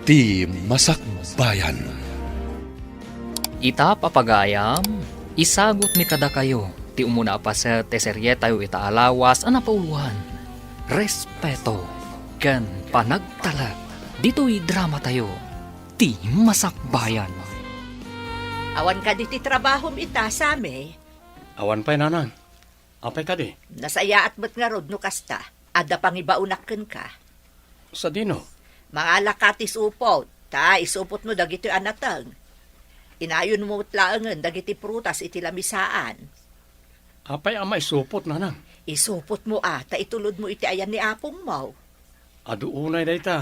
ti Masakbayan. Ita papagayam, isagot mi kada kayo, ti umuna pa sa teserye tayo itaalawas anapauluhan. Respeto, ken panagtalag, dito'y drama tayo, ti Masakbayan. Awan ka di ti trabahom ita sami. Awan pa'y nanang. Apay ka di. Nasaya at ba't nga rod no kasta. Ada pang ibaunakken ka. Sa dino. Mga lakatis upot. Ta isupot mo dagiti anatang. Inayon mo tlaangan dagiti prutas iti lamisaan. Apay ama isupot nanang. Isupot mo ta itulod mo iti ayan ni apong mo. Adu unay da ita.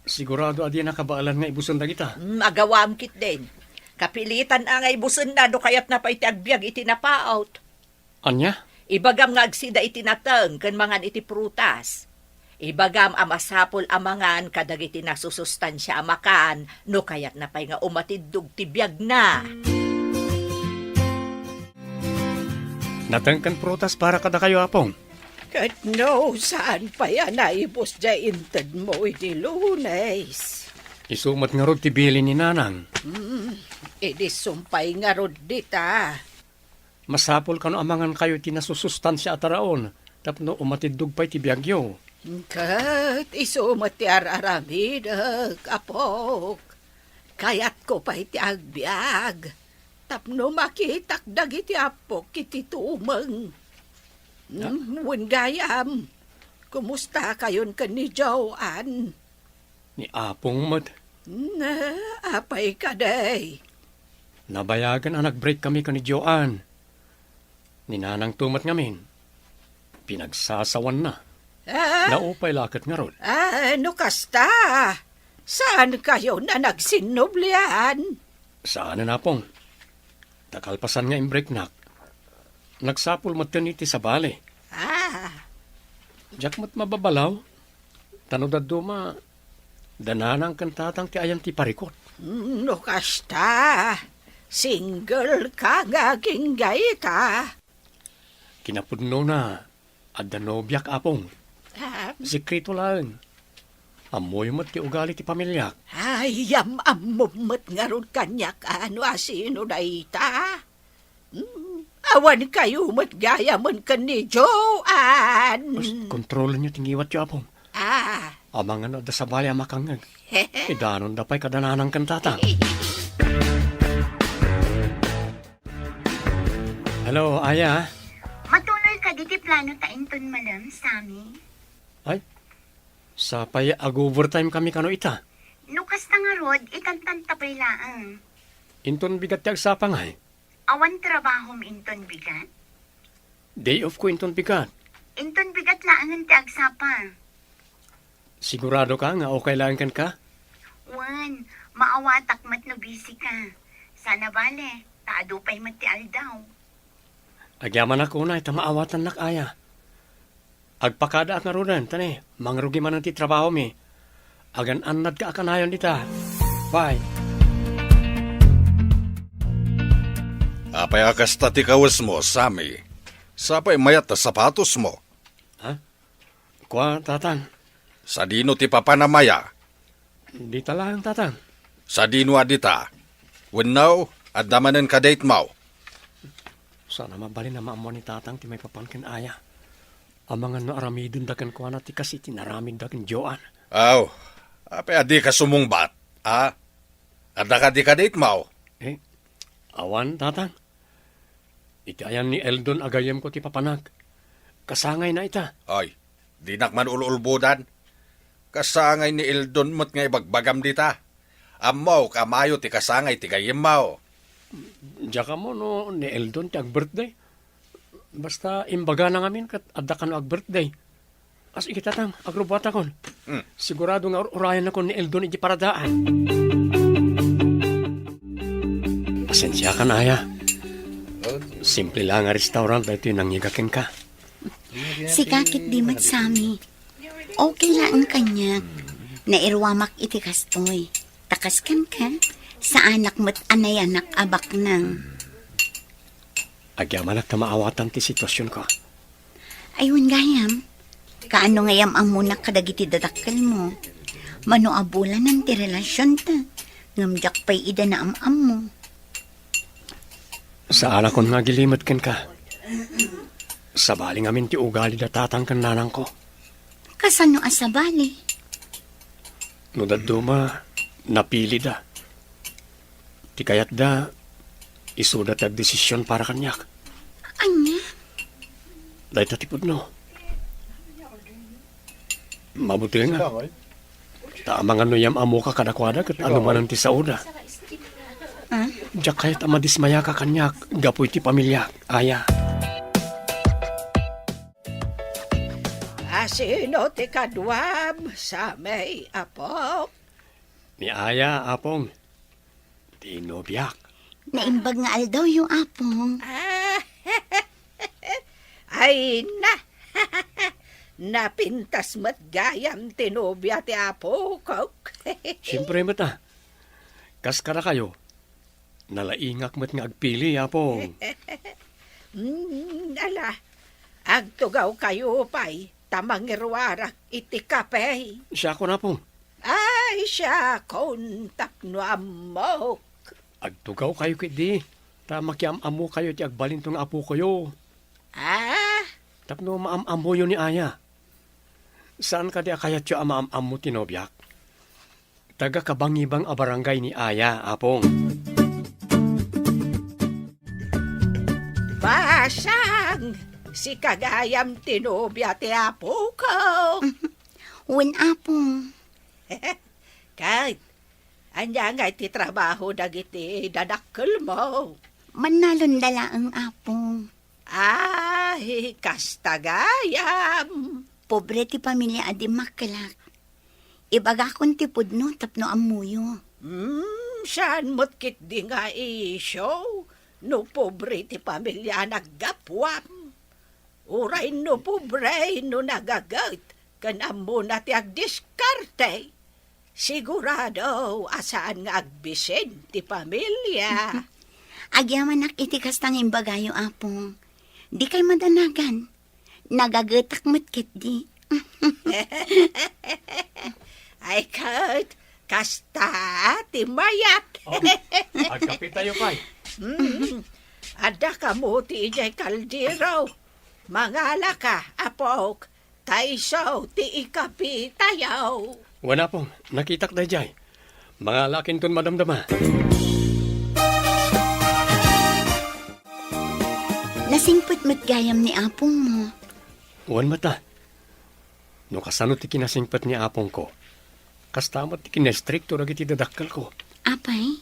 Sigurado adi nakabaalan nga ibuson da kita. Agawam kit din. Kapilitan ang ibuson na do kayat na pa iti agbyag iti napaot. Anya? Ibagam nga agsida iti natang ken mangan iti prutas. Ibagam amasapol amangan kadag iti nasusustansya amakan no kayat na pay nga umatiddog ti biag na. Natangkan prutas para kada kayo apong. Kat no, saan pa yan naibos dya intad mo iti Lunes? Isumat nga rod ti bili ni nanang. Idi sumpay nga rod dita. Masapol ka no amangan kayo ti nasusustansya ataraon. Tapno umatidog pa'y ti biyagyo. Kat isumat ti araramid, apok. Kayat ko pa iti agbyag. Tapno makitak dagiti apok iti tumeng. Wengayam, kumusta kayon ka ni Joan? Ni apong mat. Na, apay ka day. Nabayagan ang nag-break kami ka ni Joan. Ni nanang tumat ngamin. Pinagsasawan na. Naupay lakat nga rod. Ano kasta? Saan kayo na nagsinublian? Saan na pong? Takalpasan nga imbreknak. Nagsapul maternity sa bale. Diyak mat mababalaw. Tanudad duma, dananang kantatang ti ayan ti parikot. No kasta? Single ka nga kinggay ka. Kinapudno na, at danobyak apong. Sikrito lang. Amoy mat ti ugali ti pamilyak. Ayam amumat nga ron kanyak ano asino na ita. Awan kayo mat gaya man ka ni Joan. Kontrol niyo tingiwat yo apong. Amangan na da sa bali amakangag. Idanon da pa'y kadananang kantatang. Hello, Aya. Matuloy ka diti plano ta inton malam sami. Ay, sa pay ag-overtime kami kano ita. Nukas ta nga rod, itantan tapay laang. Inton bigat ti agsapang ay. Awan trabahom inton bigat. Day off ko inton bigat. Inton bigat laangan ti agsapa. Sigurado ka nga okay lang kan ka? Wan, maawatak mat no busy ka. Sana bale, taado pa'y mat ti aldaw. Agyaman ako na, ita maawatan nak aya. Agpakada ak nga runan, tani, mangrugi man ang ti trabaho mi. Agan anad ka akanayon dita. Bye. Apay akas ti kawas mo, Sami. Sapay mayat ta sapatos mo. Ha? Kwa, tatang. Sa dino ti papanamaya. Dita lang, tatang. Sa dino adita. Wennaw, at damanan ka date mo. Sana mabalin na maamo ni tatang ti may papangkin aya. Amangan no aramidon dagan ko na ti kasi tinaramid dagan Joan. Aw, apay adi ka sumungbat, ha? Ada ka di ka date mo. Awan, tatang. Iti ayan ni Eldon agayem ko ti papanag. Kasangay na ita. Ay, di nakman ululbudan. Kasangay ni Eldon mo't nga ibagbagam dita. Amaw, kamayo ti kasangay ti gayem mo. Diya ka mo no ni Eldon ti ag-birthday. Basta imbaga na ngamin kat adda ka no ag-birthday. As ikitatang, agrobata kon. Sigurado nga urayan ako ni Eldon iti paradaan. Pasensya ka na, Aya. Simple lang nga restaurant na ito yung nangigakin ka. Si kakit di mat sami. Okay lang kanya. Nairwamak iti kastoy. Takaskan ka. Sa anak mo't anay anak abak nang. Agyaman at maawatan ti sitwasyon ko. Ayun gayam. Kaano ngayam ang muna kadagiti dadakkel mo. Manuabulan ng ti relasyon ta. Ngamjak pa'y ida na am mo. Sa ala kon nga gilimat ken ka. Sa bali ngamin ti ugali da tatang kan nanang ko. Kasano asabali? No daduma, napili da. Ti kayat da, isudat ag desisyon para kanyak. Anya? Dahil tatipod no. Mabuti nga. Tamang ano yam amo ka kadakwada kat ano man ang ti sauda. Diyak kahit amadismaya ka kanyak, gapoy ti pamilya, aya. Asino ti kadwam sa may apo? Ni aya, apong. Ti nobyak. Naimbag nga aldaw yung apong. Ah, ay na! Napintas mat gayam tinubya ti apo ko. Siyempre mata. Kas kara kayo. Nalaingak mat nga agpili, apong. Ala, agtugaw kayo pa'y tamangirwarak iti kapay. Siya ko na, apong. Ay, siya kontak no amok. Agtugaw kayo kiti. Tamakiam-amo kayo ti agbalintong apo kayo. Ah, Tapno maam-amo yun ni aya. Saan ka di akayat yung amaam-amo tinobyak? Taga kabangibang a barangay ni aya, apong. basang! Si kagayam tinubya ti apo ko. Wen apong. Kahit, anya nga iti trabaho dagiti dadakkel mo. Manalon dala ang apong. Ay, kastagayam. Pobre ti pamilya adi makalak. Ibaga kon ti pudno tapno amuyo. Saan mo't kit di nga isyo? No pobre ti pamilya naggapwam. Uray no pobre no nagagat. Kanam mo na ti agdiskarte. Sigurado asaan nga agbisin ti pamilya. Agyaman iti kastang imbagayo apong. Di kay madanagan. Nagagatak matkit di. Ay kat, kasta ti mayat. Agkapit tayo, pay. Ada ka mo ti ijay kaldero. Mangala ka, apok. Taiso ti ikapi tayo. Wala pong, nakitak na jay. Mga lakin ton madamdama. Nasingput matgayam ni apong mo. Wan mata. No kasano ti kinasingpat ni apong ko. Kastamat ti kinestrikto na iti dadakkel ko. Apay,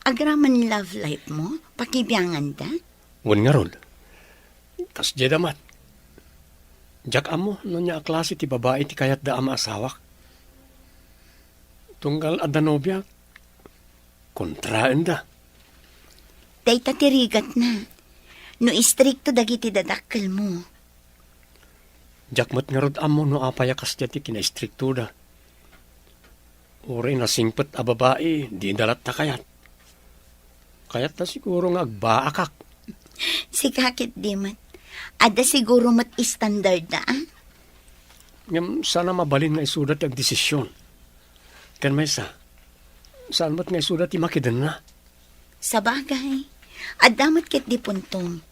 agraman love life mo, pakibiyangan da? Wan nga rod. Kas jedamat. Jak amo, no niya klase ti babae ti kayat da ama asawak. Tunggal adda nobya, kontraan da. Dayta tirigat na. No istrikto dagiti dadakkel mo. Jakmat nga rod amo no apaya kas ti kinaistrikto da. Uri na singpet a babae, di dalat ta kayat. Kayat na siguro nga agbaakak. Si kakit di mat. Ada siguro mat standard na ah. Ngam sana mabalin nga isudat ang desisyon. Kan may saan mat nga isudat ti makidan na. Sa bagay, adamat kit di puntong.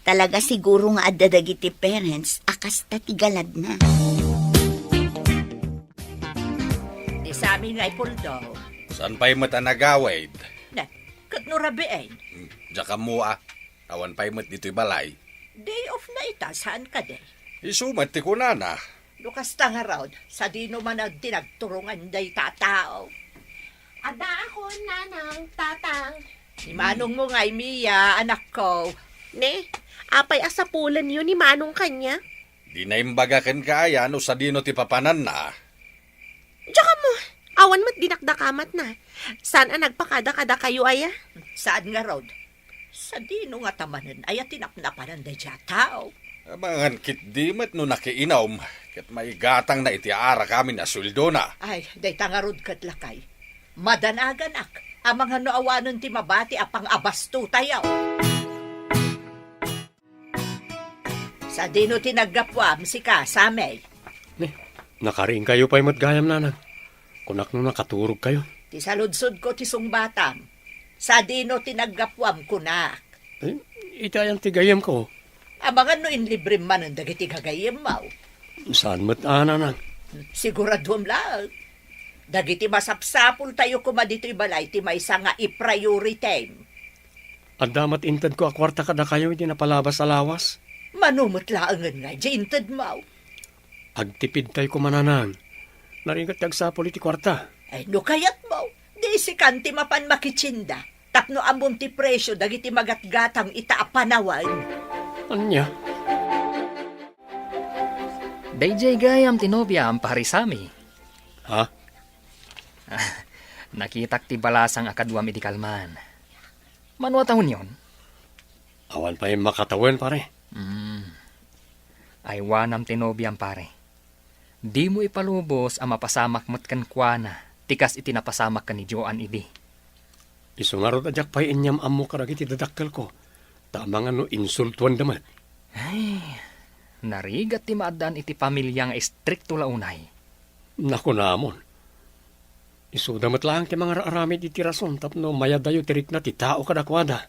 Talaga siguro nga adda dagiti parents akas tatigalad na. Di sa amin nga ipuldo. Saan pa'y mata nagawid? Na, kat no rabiin. Diyan mo awan pa'y mat dito'y balay. Day off na ita, saan ka de? Isumat ti kunana. Lukas nga raw, sa di naman nagtinagturungan day tatao. Ada ako, nanang, tatang. Ni manong mo nga'y Mia, anak ko. Ne, apay asapulan yun ni manong kanya. Di na imbagakan kaya no sa dino ti papanan na. Tsaka mo, awan mat dinakdakamat na. Saan ang nagpakada-kada kayo, aya? Saan nga raw? Sa di no nga tamanan, ay tinapnapanan day tao. Amangan kit di mat no nakiinaw. Kat may gatang na itiara kami na sweldo na. Ay, day tangarod kat lakay. Madanaganak, ang mga noawanon ti mabati apang abasto tayo. Sa dino tinagapwam si Kasamay. Ne, nakaring kayo pa'y matgayam nanang. Kunak no nakaturog kayo. Ti saludsod ko ti sungbatam. Sa dino tinaggapwam kunak. Eh, itayan tigayam ko. Abangan no inlibre man ang dagiti gagayem mau. Saan mo't nang? Siguradom lang. Dagiti masapsapul tayo kuma dito ibalay ti may nga i-priority. At damat intad ko akwarta kada kayo iti napalabas sa lawas. Manumot laangan nga, jainted mau. Agtipid tayo kumananang. Naringat tagsapol iti kwarta. Ay, no kayat mau. Di si kanti mapan makitsinda. Tapno ambon ti presyo, dagiti magatgatang itaapanawan. Anya? Dayjay gayam tinobya ang parisami. Ha? Nakitak ti balasang akadwa medikalman. Manwa taon yon? Awan pa yung makatawan, pare. Ay wanam tinobya ang pare. Di mo ipalubos ang mapasamak mo't kankwana. Tikas itinapasamak ka ni Joan idi. Isungarot adyak pa inyam amo karagit idadakkel ko. Tamang ano insultuan damat. Ay, narigat ti maadan iti pamilyang estrikto launay. Naku namon. Isu damat lang ti mga aramid iti rason tapno mayadayo tirik na ti tao kadakwada.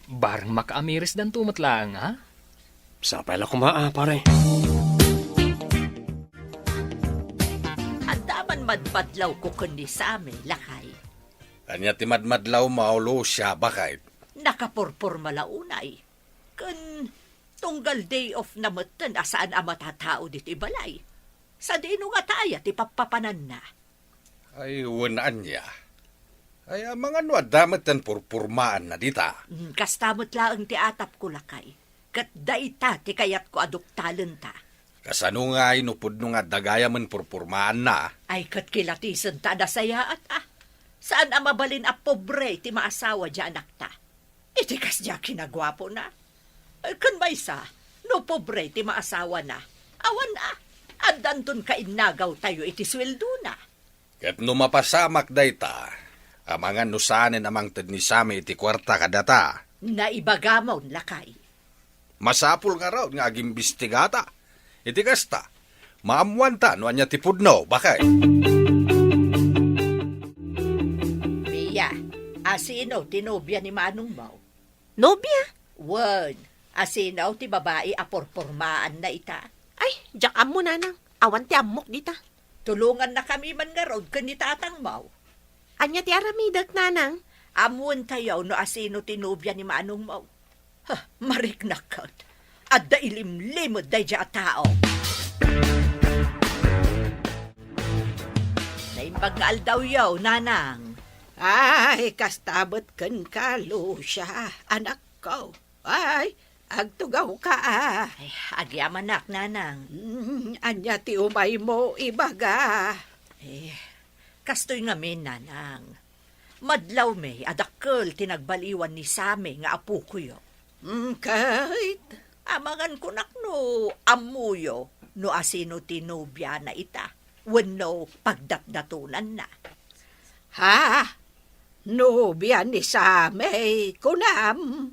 Barang makaamiris dan tumat lang, ha? Sapay la kumaa, pare. Andaman madpadlaw ko kundi sa amin, lakay. Anya ti madmadlaw maulo siya bakit? Nakapurpur malaunay. Kun tunggal day off na matan asaan ang matatao dito ibalay. Sa dino nga taya ti papapanan na. Ay, wanaan niya. Ay, mga ano, damat ang purpurmaan na dita. Kastamot lang ti atap ko lakay. Kat daita ti kayat ko aduktalan ta. Kasano nga inupod nung nga dagaya man purpurmaan na. Ay kat kilatisan ta na saya at Saan ang mabalin a pobre ti maasawa di anak ta? Iti kas diya kinagwapo na. Ay, kan may sa, no pobre ti maasawa na. Awan na, adantun ka inagaw tayo iti sweldo na. Kat no mapasamak dayta, amangan no saanin amang tadnisami iti kwarta kadata. Naibagamon lakay. Masapul nga raw nga agimbistigata. Iti kasta, maamuanta no anya tipudno, bakay? Mia, asino tinobya ni Manong Mau? Nobya? Wan, asinaw ti babae aporpormaan na ita. Ay, jakam mo nanang. Awan ti amok dita. Tulungan na kami man nga road kanitatang Mau. Anya ti aramidak nanang. Amuan tayo no asino tinobya ni Manong Mau. Mariknakat. At dailimlimod day dya tao. Naimbag daw yaw, nanang. Ay, kastabot kan kalo siya, anak ko. Ay, agtugaw ka Ay, agyamanak, nanang. Anya ti umay mo, ibaga. Kastoy ngamin, nanang. Madlaw may adakkel tinagbaliwan ni Same nga apo ko yo. Kahit, Amangan ko nakno amuyo no asino tinobya na ita. Wenno pagdatdatunan na. ha? Nobya ni Same, kunam.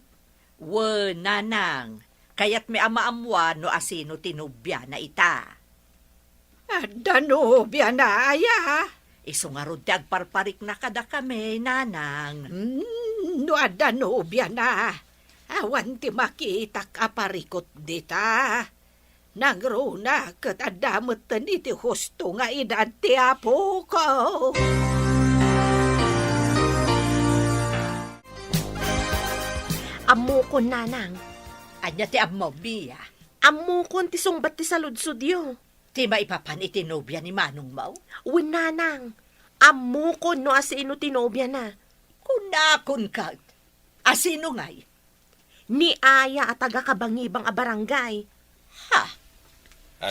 Wen, nanang. Kaya't may amaamwa no asino tinobya na ita. Ada nobya na aya. Isungarod ti agparparik na kada kami, nanang. No ada nobya na. Awan ti makitak aparikot dita. Nagruna kat adamutan iti husto nga edad ti apo ko. Amukon nanang. Anya ti ammo, Bia. Amukon ti sungbat ti saludsudyo. Ti maipapan itinobya ni Manong Mau. Uwin nanang. Amukon no asino tinobya na. Kunakon ka. Asino ngay? Ni Aya at taga-kabangibang a barangay. Ha?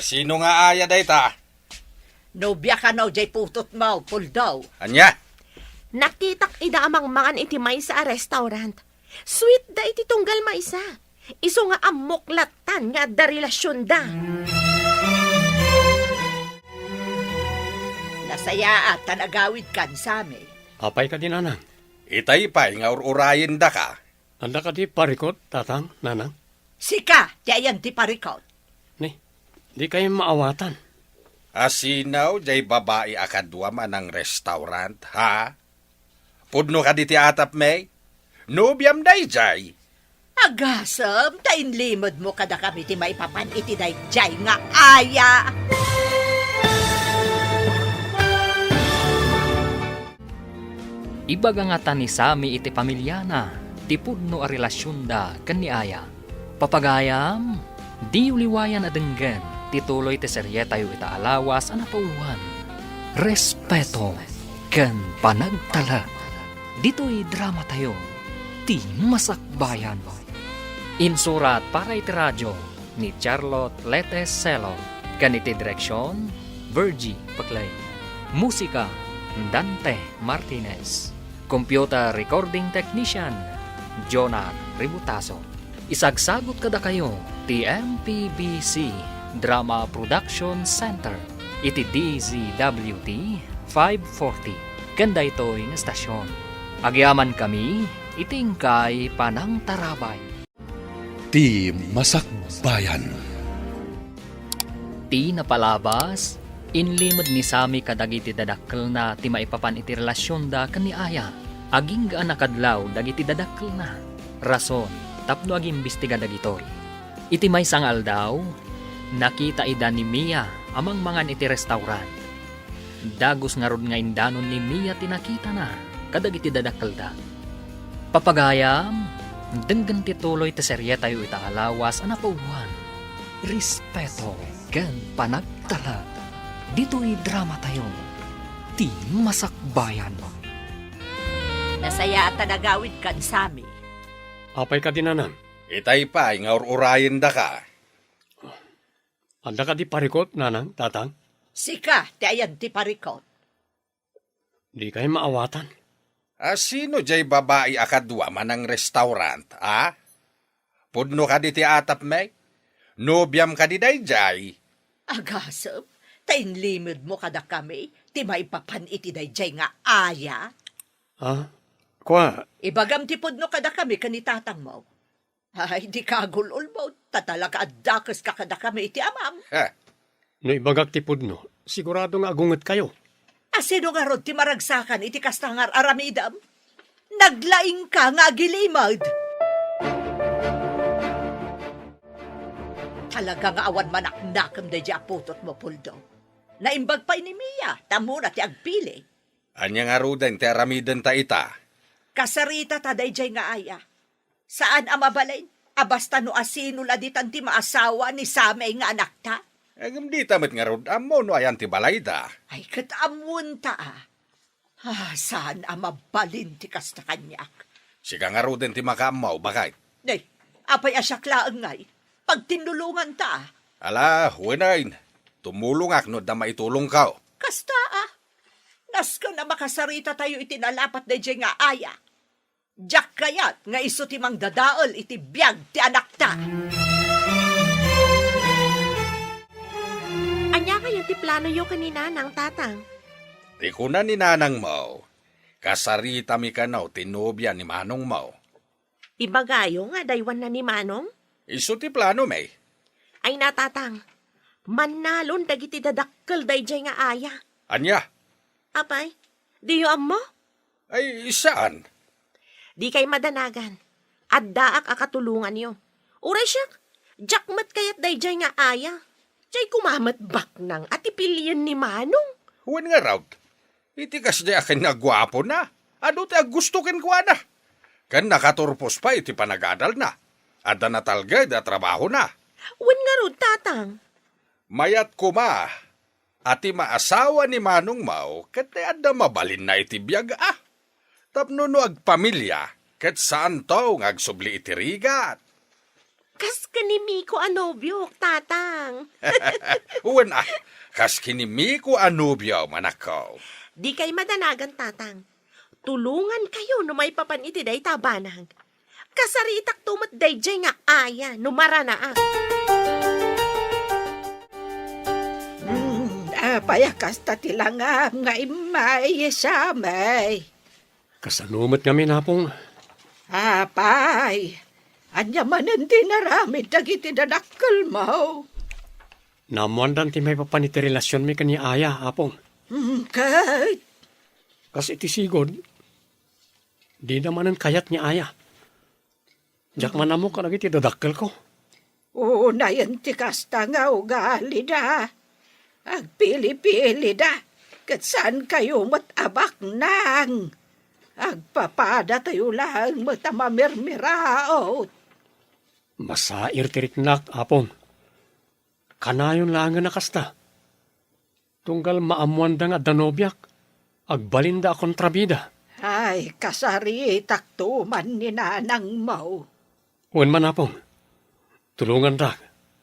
Sino nga aya dayta? Nobya ka na jay putot mo, puldaw. Anya? Nakitak ida amang mangan iti may sa restaurant. Sweet da iti tunggal maisa. Iso nga amoklatan nga da relasyon da. Nasaya at tanagawid kan Same. Apay ka din, nanang. Itay-pay nga ururayin da ka. Anda ka di parikot, tatang, nanang. Sika, ti ayan ti parikot. Ni, di kayo maawatan. Asinaw, jay babae akadwa man ng restaurant, ha? Pudno ka di ti atap, may? Nubyam day, jay. Agasam, tain limod mo kada kami ti maipapan iti day jay nga aya. Ibaga nga ta ni Sami iti pamilyana, ti pudno a relasyon da ken ni Aya. Papagayam, di uliwayan adenggen, tituloy ti serye tayo ita alawas ana pauluan. Respeto ken panagtala. Dito'y drama tayo, ti masakbayan. Insurat para iti radyo ni Charlotte Letes Celo, ken iti direksyon Virgie Paclay. Musika Dante Martinez. Computer Recording Technician Jonah Ributaso. Isagsagot kada kayo ti MPBC Drama Production Center iti DZWT 540 kanda ito'y nga stasyon. Agyaman kami itingkay panang tarabay. Ti Masakbayan. Ti napalabas, inlimod ni Sami kadagiti dadakkel na ti maipapan iti relasyon da ken ni Aya. Aging gaan nakadlaw dagiti dadakkel na. Rason, tapno aging bistiga dagitoy. Iti may sangal daw, nakita ida ni Mia amang mangan iti restaurant. Dagos nga rod nga indanon ni Mia tinakita na kadagiti dadakkel da. Papagayam, denggan tituloy ti serye tayo ita alawas ana pauwan. Respeto ken panagtala. Dito'y drama tayo, ti masakbayan. Nasaya at nagawid kan Sami. Apay ka dinanan. Itay pa, nga urayin da ka. Anda ka di parikot, nanang, tatang. Sika, ti ayan ti parikot. Di kayo maawatan. Sino jay babae akadwa man ng restaurant, ha? Pudno ka di ti atap, may? Nubyam ka di day, jay. Agasam, tain limod mo kada kami, ti maipapan iti day jay nga aya. Ha? Kwa, Ibagam ti pudno kada kami kanitatang mo. Ay, di kagulol mo, tatalaga at dakas ka kada kami iti amam. Ha? no ibagak tipod no, sigurado nga agunget kayo. Asino nga rod ti maragsakan iti kastangar aramidam? Naglaing ka nga gilimad. Talaga nga awan manaknakam da di aputot mo, Puldo. Naimbag pa ni Mia, tamo na ti agpili. Anya nga rudan ti aramidan ta ita. Kasarita ta dayjay nga aya. Saan amabalin? Abasta no asino laditan ti maasawa ni Samay nga anak ta? Agam di tamat nga rod amo no ayan ti balay da. Ay katamun ta ah. Saan amabalin ti kasta kanyak? Siga nga rudan ti makaamaw, bakay? Nay, apay asyaklaan ngay. Pag tinulungan ta, Ala, huwinain. Tumulong ak no da maitulong ka. kasta ah. Naska na makasarita tayo itinalapat na dyan nga aya. Diyak kayat nga iso ti mang dadaol iti biyag ti anak ta. Anya kayo ti plano yo kanina ng tatang? Di ko na ni nanang mo. Kasarita mi ka na tinubya ni manong mo. Ibagayo nga daywan na ni Manong? Iso ti plano, may. Ay natatang, manalon dagiti dadakkel dayjay nga aya. Anya? Apay, di yo ammo? Ay, saan? Di kay madanagan. At daak akatulungan yo. Uray siyak, jakmat kayat dayjay nga aya. Jay kumamat bak nang at ipilian ni Manong. Huwag nga raw. Iti kas di akin nga gwapo na. Ano ti gusto ken kwa na? Kan nakaturpos pa iti panagadal na. Ada na talga da trabaho na. Wen nga rod tatang. Mayat kuma. Ati maasawa ni Manong Mau, kat ada mabalin na iti biyag ah. Tapno no agpamilya, kat saan to ngagsubli iti rigat. Kas kanimi ko anobyo, tatang. Uwan ah, kas kinimi ko anubyaw manakaw. Di kay madanagan, tatang. Tulungan kayo no may papan iti day tabanang. Kasaritak tumat dayjay nga aya no maranaa. Payakas ta tilangam nga imay Samay. Kasanumat kami napong. Apay, anya manan dinaramid dagiti dadakkel mo. Namuandan ti may papaniti relasyon mi kani aya, apong. Kat, Kasi iti sigod, di naman ang kayat ni aya. Jak manamo ka lagi ti dadakkel ko. una yan ti kasta nga ugali da. Agpili-pili da. Kat saan kayo matabak nang? Agpapada tayo lang matamamirmiraot. Masair tiriknak, apong. Kanayon lang nga nakasta. Tunggal maamuan da nga danobyak. Agbalinda kontrabida. Ay, kasari taktuman ni nanang mo. Uwan man apong. Tulungan da.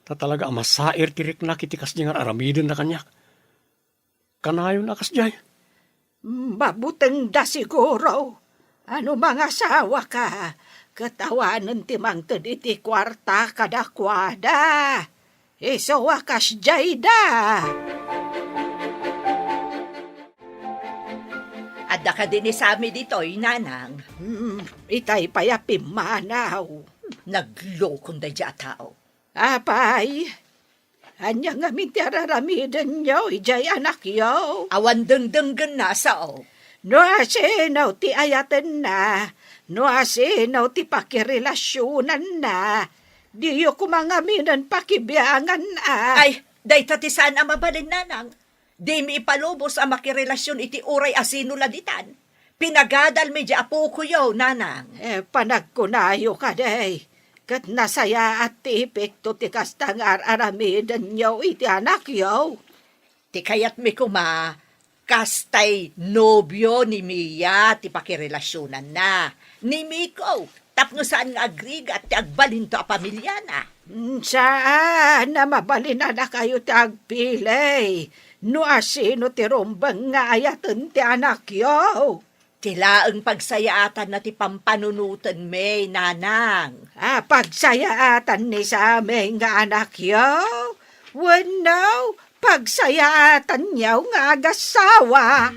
Ta talaga masair tiriknak itikas niya nga aramidin na kanyak. Kanayon nakas jay. Mabuteng da siguro. Ano mga asawa ka? Katawanan timang iti kwarta kadakwada. Iso wakas jay da. Adda ka din ni Sami dito'y, nanang. Itay payapim manaw. Naglokon da dya tao. Apay, anya nga mintiraramidan nyo, ijay anak yo. Awan dengdenggan na sao. No asinaw ti ayatan na, no asinaw ti pakirelasyonan na, diyo kumangaminan pakibiyangan a. Ay, day tati saan ang mabalin, nanang. Di mi ipalubos ang makirelasyon iti uray asino laditan. Pinagadal mi di apo ko yaw, nanang. Panagkunayo ka day, kat nasaya at ti epekto ti kastangar aramidan nyo iti anak yo. Ti kayat mi kuma, kastay nobyo ni Mia ti pakirelasyonan na. Ni Miko, tapno saan nga agriga at ti agbalin to a pamilya na. Saan na mabalin na kayo ti agpilay? No asino ti rombang nga ayatan ti anak yo. Tila ang pagsayaatan na ti pampanunutan may, nanang. Pagsayaatan ni sa aming nga anak yo. Wano, pagsayaatan niyaw nga agasawa.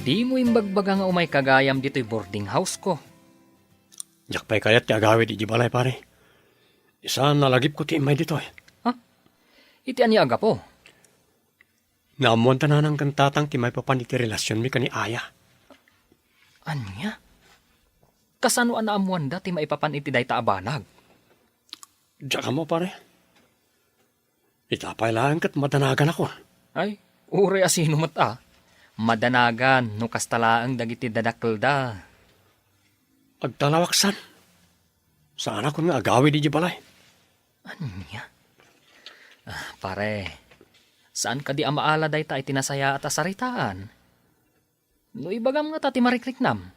Di mo imbagbaga nga umay kagayam dito'y boarding house ko. Jak pa'y kayat ti agawid iji balay pare. Isa nalagip ko ti imay dito eh. Iti ani aga po. Naamuan tananang kantatang ti may papaniti relasyon mi kani aya. Anya? Kasano an naamuan da ti maipapan iti day taabanag? Jak mo pare. Itapay lang kat madanagan ako. Ay, uri asino mata. Madanagan no kastalaang dagiti dadakkel da. Agtalawaksan. Saan ako nga agawid iji balay? Anya? Pare, saan ka di amaala day ta itinasaya at asaritaan? No ibagam nga tati marikriknam.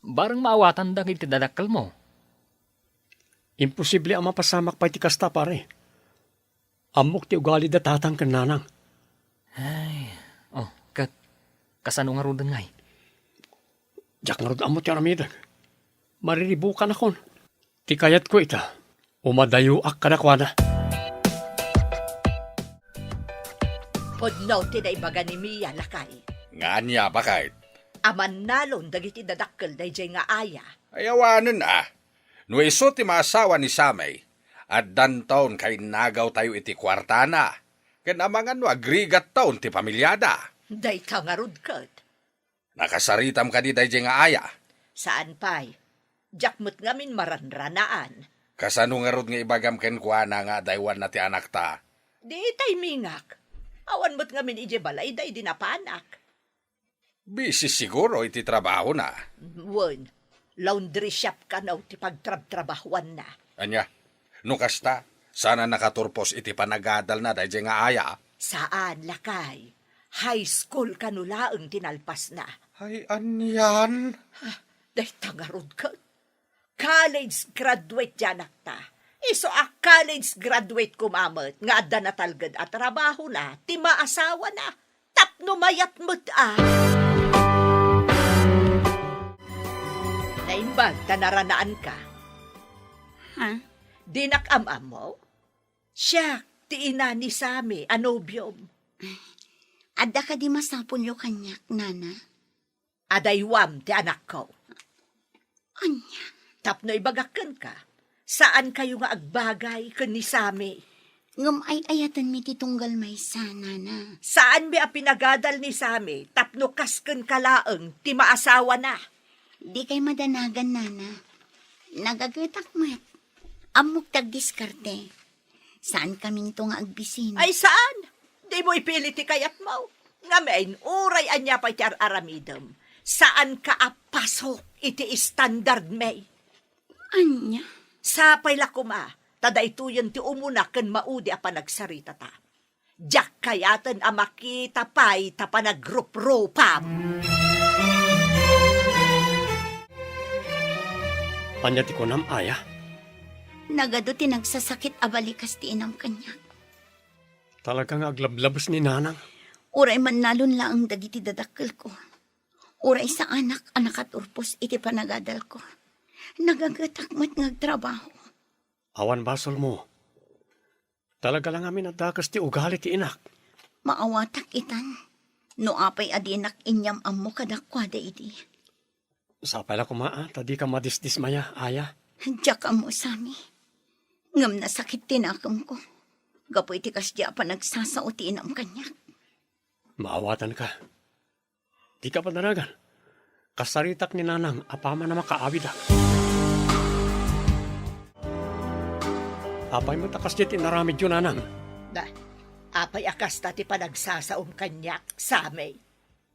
Barang maawatan da iti dadakkel mo. Imposible ang mapasamak pa iti kasta pare. Amok ti ugali da tatang kananang. Kasano nga rudan ngay? Jak nga rod amot ti aramidag. Mariribukan akon. Ti kayat ko ita. Umadayo ak kadakwada. Podno ti naibaga ni Mia lakay. Nga niya ba kahit? Aman nalon dagiti dadakkel day jay nga aya. Ayawanan No iso ti maasawa ni Samay, at dantaon kay nagaw tayo iti kwartana. Kanamangan no agrigat taon ti pamilyada. Day tangarod kat. Nakasaritam ka di day nga aya. Saan pa'y? Jakmut ngamin maranranaan. Kasano nga rod nga ibagam ken kuana nga daywan na ti anak ta. Di tay mingak. Awan mo't ngamin ije balay day dinapanak. Busy siguro iti trabaho na. Wen, laundry shop ka na ti pagtrab-trabahuan na. Anya, no kasta, sana nakaturpos iti panagadal na day nga aya. Saan lakay? High school kanulaang tinalpas na. Ay, anyan. Day tangarod ka. College graduate janak ta. Iso a college graduate kumamot nga adda na talgad at trabaho na, ti maasawa na, tapno mayat mo't Naimbag, tanaranaan ka. Ha? Dinak-am-am mo? Siya, ti ina ni Sami, anobyom. Adda ka di masapon yo kanyak, nana. Adaywam, ti anak ko. Anya? Tapno ibagakan ka. Saan kayo nga agbagay ken ni Sami? Ngam ay ayatan mi titunggal may sana na. Saan mi a pinagadal ni Sami? Tapno kasken kalaeng ti maasawa na. Di kay madanagan, nana. Nagagatak mat. Amok tag diskarte. Saan kaming to nga agbisin? Ay saan? Di mo ipili ti kayat mo. Ngamen, uray anya pa ti aramidem. Saan ka apasok iti standard may? Anya? Sapay la kuma, taday tuyan ti umuna ken maudi a panagsarita ta. Diyak kayaten a makita pay ta panagrupropam. Anya ti kunam, aya. Nagado tinagsasakit abalikas ti inam kanya. Talagang aglablabos ni nanang. Uray man nalon laang dagiti dadakkel ko. Uray sa anak at urpos iti panagadal ko. Nagagatakmat ngagtrabaho. Awan basol mo. Talaga lang amin at dakas ti ugali ti inak. Maawatak itan. No apay adinak inyam ammo kadakwada iti. Sapay la kumaa, tadi ka madisdismaya, aya. Diyak amo sami. Ngam na sakit tinakam ko. Gapoy ti kasya pa nagsasao ti inam kanya. Maawatan ka. Di ka panaragan. Kasaritak ni nanang, apama na makaawid ah. Apay mo takas di tinaramid yun, nanang. Da, apay akas ta ti panagsasaom kanyak Sami.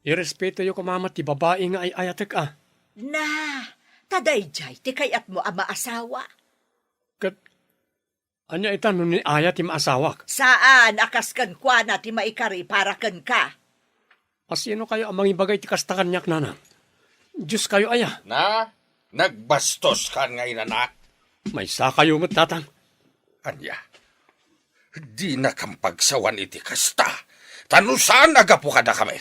Irespeto yung kumamat ti babae nga ay ayatek ah. Na, taday jay ti kayat mo ama asawa. Kat, anya itan nun ni aya ti maasawak. Saan akas kan kwa na ti maikari para ken ka? Asino kayo ang mangibagay ti kastakan niyak, nanang? Diyos kayo aya. Na, nagbastos ka nga inanak. May sa kayo mo't tatang. Anya, di na kampagsawan iti kasta. Tanusan agapukada kami.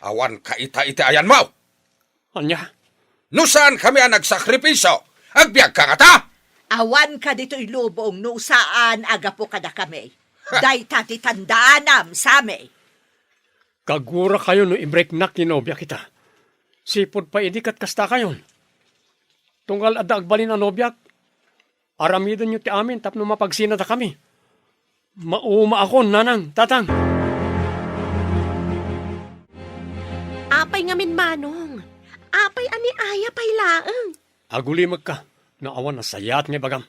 Awan ka iti ayan mo. Anya, Nusan kami ang nagsakripiso. Agbiag ka nga ta. Awan ka dito'y lubong no saan agapo kada kami. Day tati tandaanam Sami. kagura kayo no i-break na kinobya kita. Sipod pa idikat kasta kayon. Tunggal ada agbalin ang nobyak. Aramidon nyo ti amin tapno mapagsinada kami. Mauma ako, nanang, tatang. Apay ngamin manong. Apay ani aya pay laeng. Agulimag ka. Naawan na sayat nga bagam.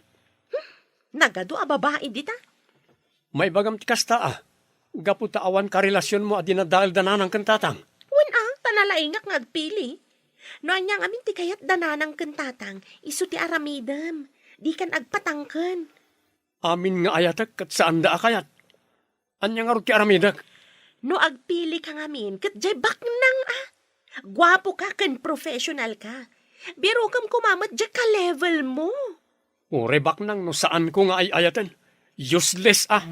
Nagado a babae dita. May bagam ti kasta ah. Gaputa awan ka relasyon mo at dinadahil dananang kantatang. Wan tanalaingak nga agpili. No anyang amin ti kayat dananang kentatang, isu ti aramidem. Di kan agpatangken. Amin nga ayatak kat saan da akayat. Anyang arot ti aramidak. No agpili ka ngamin, kat jay baknang Gwapo ka ken professional ka. Biro kam kumamat jay ka level mo. Urebak nang no saan ko nga ay ayatan. Useless ah.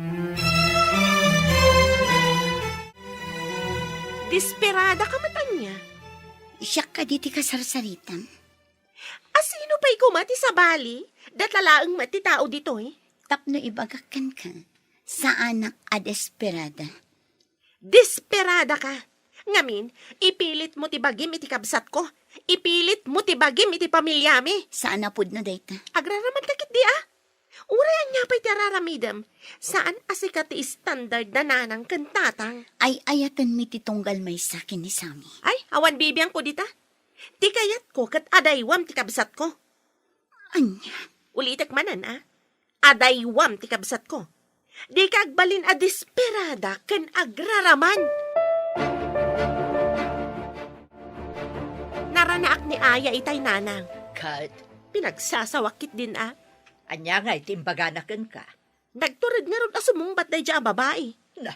Desperada ka matanya. Siya ka diti kasarsaritan. Asino pa'y kumati sa bali? Datalaang mati tao dito eh. Tapno ibagakan ka sa anak a desperada. Desperada ka. Ngamin, ipilit mo ti bagim iti kabsat ko. Ipilit mo ti bagim iti pamilyami. Saan na pud na dayta? Agraraman kakit di Urayan niya pa'y tiraramidam. Saan asika ti standard na nanang kantatang? Ay ayatan mi titunggal may sakin ni Sami. Ay, awan bibiyang ko dita. Ti kayat ko kat adaywam ti kabsat ko. Anya? Ulitek manan Adaywam ti kabsat ko. Di ka agbalin a desperada ken agraraman. Naranaak ni Aya itay nanang. Kat, Pinagsasawakit din anya nga itimbaganaken ka. Nagturid nga ron asumungbat day dya babae. Na,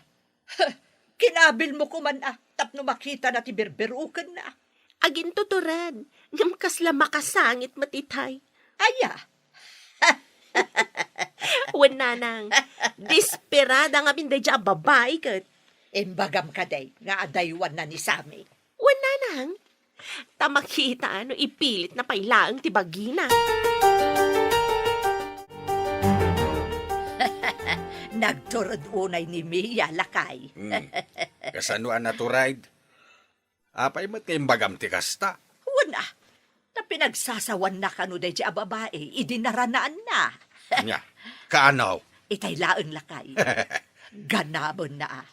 kinabil mo ko man tapno makita na ti berberuken na. Agin tuturan, ngam kasla makasangit matitay. Aya, Wen nanang, desperada nga binday dya babae kat. imbagam ka day, nga adaywan na ni Sami. Wen nanang, tamakita no ipilit na pailaang tibagina. Nagturod unay ni Mia lakay. Kasanuan na to ride. Apay mat kayong bagam ti kasta. Wala, na pinagsasawan na kano day a babae, idinaranaan na. Nya, kaanaw. Itay laeng lakay. Ganabon na.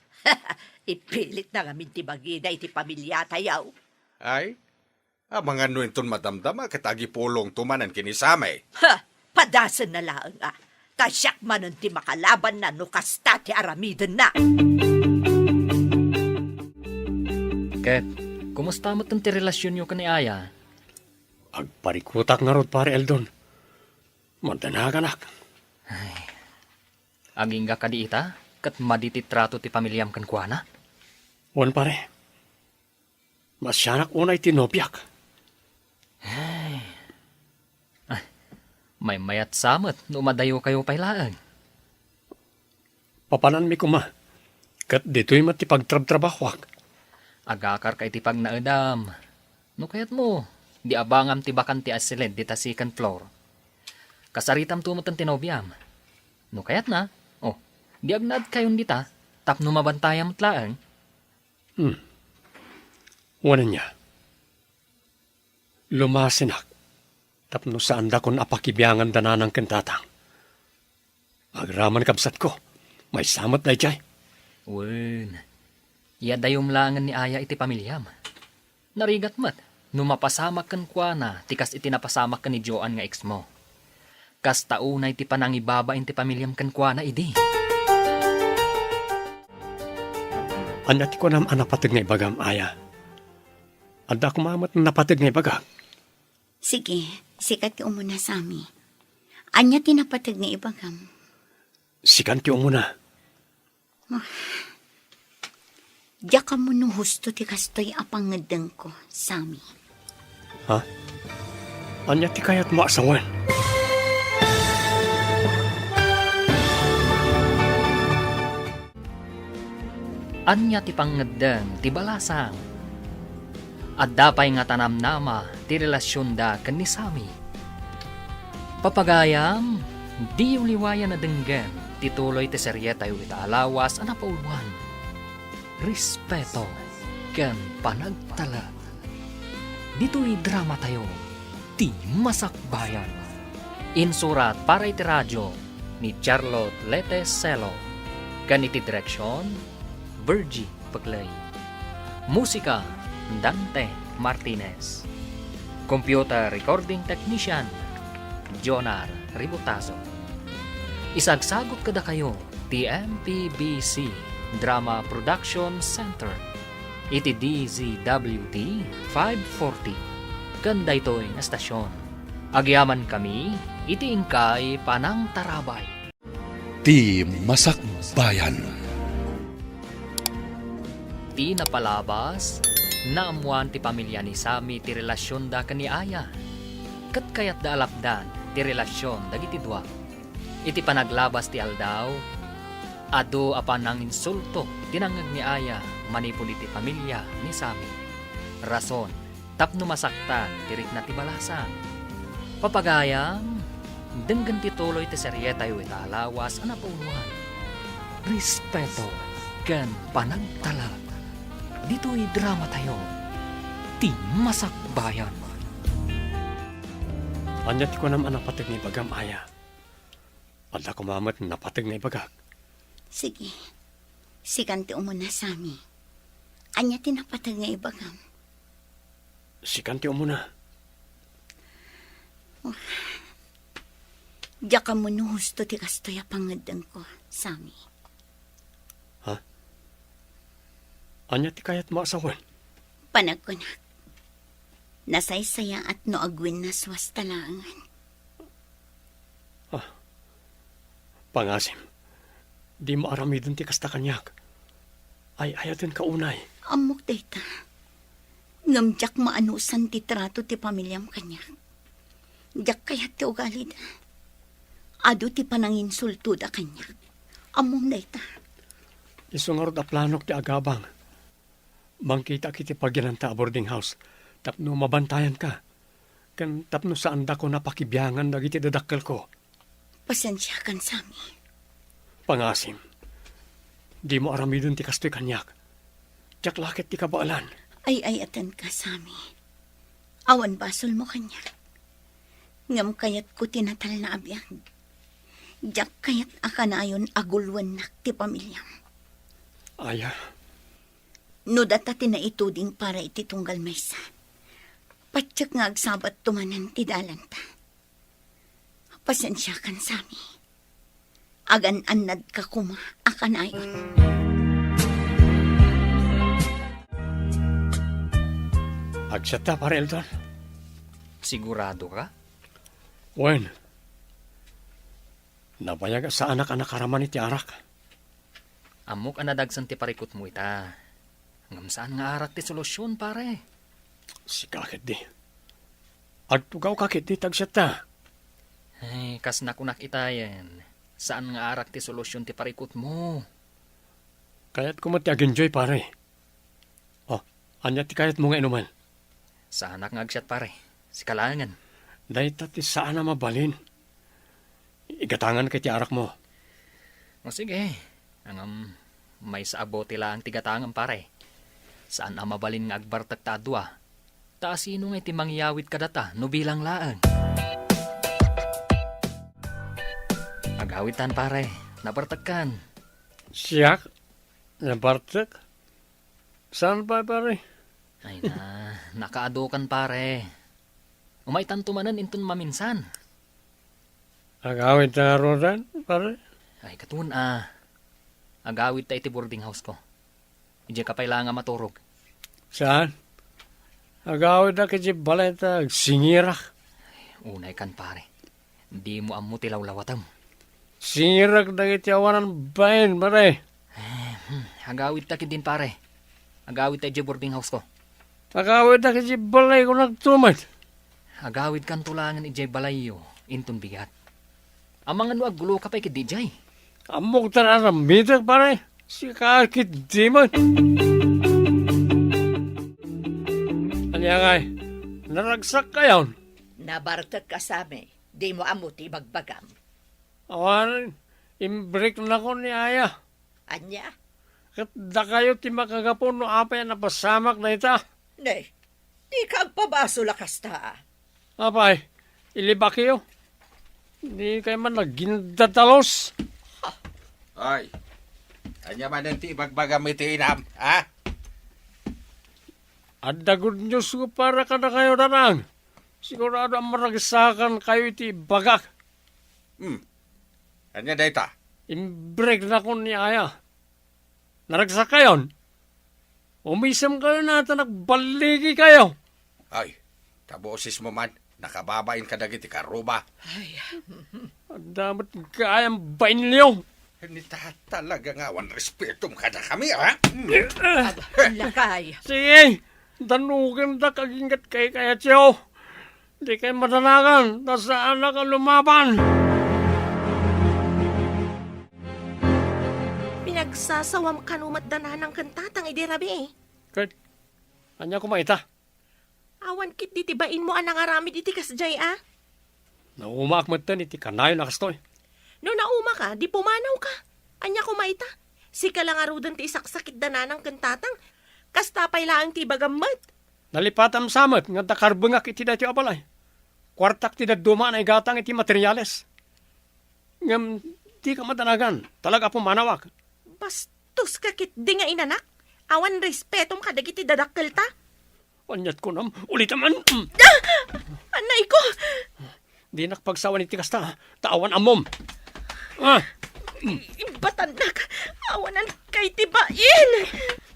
Ipilit na ngamin ti bagina iti pamilya tayaw. Ay, mga nuinton madamdama katagi pulong tumanan kinisamay. Ha! Padasan na laeng Tasyak man ti makalaban na no kasta ti aramiden na. Ket, kumusta mo ti relasyon nyo ka ni Aya? Agparikutak nga rod, pare Eldon. Mandanagan ak. Aging ka di ita, kat madititrato ti pamilyam kan kuana? Wan pare. Masyanak unay tinobyak. May mayat samet no madayo kayo pailaan. Papanan mi kuma. Kat dito'y matipagtrab-trabahwak. Agakar kay ti pag naedam. No kayat mo, di abangam ti bakan ti asilid di ta second floor. Kasaritam tumutan tinobyam. No kayat na, di agnad kayon dita, tapno mabantayam tlaang. Wanan niya. Lumasinak. Tapno saan da kon apakibyangan dananang kentatang. Agraman kabsat ko. May samat na jay. Wen, yadayom langan ni Aya iti pamilyam. Narigat mat, numapasamak kan kuana, tikas iti napasamak kan ni Joan nga ex mo. Kas taunay ti panangibaba iti pamilyam kan kuana idi. Anyat ko nam anapatag nga ibagam, Aya. Anda kumamat na napatag nga ibagam. Sige, sikat ti umuna sami. Anya tinapatag nga ibagam. Sikan ti umuna. Diya ka mo no husto ti kastoy apangadang ko, sami. Ha? Anya ti kayat maasawan. Anya ti pangadang ti balasang. At dapay nga tanamnama ti relasyon da kan ni Sami. Papagayam, di uliwayan na denggan tituloy ti serye tayo itaalawas ana pauluan. Respeto ken panagtala. Dito'y drama tayo, ti masakbayan. Insurat para iti radyo ni Charlotte Leteselo. Kan iti direksyon, Virgie Paglay. Musika, Dante Martinez. Computer Recording Technician, Jonar Ributazo. Isagsagot kada kayo, TMPBC Drama Production Center. Iti DZWT 540. Ganda ito'y estasyon. Agyaman kami, iti ingkay panang tarabay. Ti Masakbayan. Ti napalabas, naamuan ti pamilya ni Sami ti relasyon da kani Aya. Kat kayat da alapdan ti relasyon dagiti dua. Iti panaglabas ti aldaw, ado apan ng insulto tinangag ni Aya manipon iti pamilya ni Sami. Rason, tapno masaktan tirik na ti balasan. Papagayam, denggan ti tuloy ti serye tayo italawas anapauluan. Respeto ken panagtalag. Dito'y drama tayo, ti masakbayan. Anyat ko nam anapatag ni bagam, Aya. Ada kumamat na napatag na ibagak. Sige, sikan ti umuna sami. Anya tinapatag nga ibagam. Sikan ti umuna. Diya ka mo no husto ti kastoy apangadang ko, sami. Anya ti kayat maasawan. Panag ko na. Nasaysaya at no agwin na swastalangan. Pangasim, di mo aramidon ti kasta kanyak. Ay ayatin ka unay. Amok data. Ngamjak maanusan ti trato ti pamilyam kanya. Diyak kayat ti ugali da. Ado ti pananginsulto da kanya. Among data. Isungarod a planok ti agabang. Mangkita kiti pagyananta boarding house. Tapno mabantayan ka. Kan tapno saan da ko napakibyangan dagiti dadakkel ko. Pasensya kan sami. Pangasim, di mo aramidon ti kastoy kanyak. Tiyak lakit ti kabaalan. Ay atan ka sami. Awan basol mo kanya. Ngam kayat ko tinatal na abiyang. Jak kayat akanayon agulwan nak ti pamilya. Aya, No data tinaituding para iti tunggal maysa. Patsak nga agsabat tumanan ti dalanta. Pasensya kan sami. Agan-anad ka kuma akanayon. agsata pare Eldon. Sigurado ka? Wen, nabayag sa anak-anak karaman iti arak. Amok anadagsan ti parikot mo ita. Ngam saan nga arak ti solusyon, pare? Si kakit di. Agtugaw kakit di tagsata. Ay, kas nakunak itayan. Saan nga arak ti solusyon ti parikot mo? Kaya't kumati agenjoy pare. Oh, anya ti kayat mo nga inuman. Sa anak nga agsyat, pare. Si kalangan. Dahil ti saan na mabalin. Igatangan kay ti arak mo. O sige. Angam, may sa abote lang tigatangan, pare. Saan ang mabalin nga agbartag ta adwa? Ta sino nga iti mangyawit kadata, no bilang laang. Agawitan, pare. Nabartagkan. Siyak? Nabartak? Saan pa pare? Ay na, nakaadukan, pare. Umaitan tumanan inton maminsan. Agawin na rodan pare? Ay katun agawit ta iti boarding house ko. Ije kapay lang nga maturog. Saan? Agawin na kiti balay ta singirak. Unay kan, pare. Di mo amu tilawlawatam. Singirak na kiti awanan bayan pare. Agawit ta din, pare. Agawit ta ije boarding house ko. Agawin na kiti balay ko nagtumad. Agawid kan tulangan ijay balayo, inton bigat. Amang ano aggulo ka pa ikidijay. Amok ta na mitak pare. Si kakit di man. Anya ngay, naragsak kayon. Nabartag ka sami. Di mo amuti magbagam. Awan, imbreak na ko ni Aya. Anya? Kat da kayo ti makagapon no apay na pasamak na ita. Ne, di ka agpabaso lakas ta. Apay, ilibak kayo. Hindi kayo man nagindatalos. Ay, kanya man ang tibagbagam iti inam, ha? Adda good news ko para ka na kayo nanang. Sigurado ang maragsakan kayo iti bagak. Kanya data. Imbreak na ko ni Aya. Naragsak kayon. Umisam kayo natin, nagbaligi kayo. Ay, kabosis mo man, nakababain ka dagiti karuba. Ang damat kayang bain niyo. Hindi talaga nga, wan respeto ka na kami, ha? Lakay. Sige, danugan da kagingat kay kaya tiyo. Di kayo madanagan, nasaan na ka lumaban. Pinagsasawam kanumat dananang kantatang idirabi eh. Kurt, anya kumaita? Awan kit ditibain mo anang aramid iti kasjay Naumak mo ito, iti kanayo nakastoy. No nauma ka, di pumanaw ka. Anya kumaita. Si kalangarudan ti isaksakit dananang kantatang. Kastapay lang ti bagamat. Nalipatam samat, nga dakarbengak iti dati abalay. Kwartak ti daduma na igatang iti materyales. Ngam, di ka madanagan, talaga pumanawak. Bastos ka kit di nga inanak. Awan respetom ka dagiti dadakkel ta. Anyat ko nam, ulitaman. Anay ko! Di nakpagsawan iti kasta, taawan amom. Batanak, awanan kay tibain.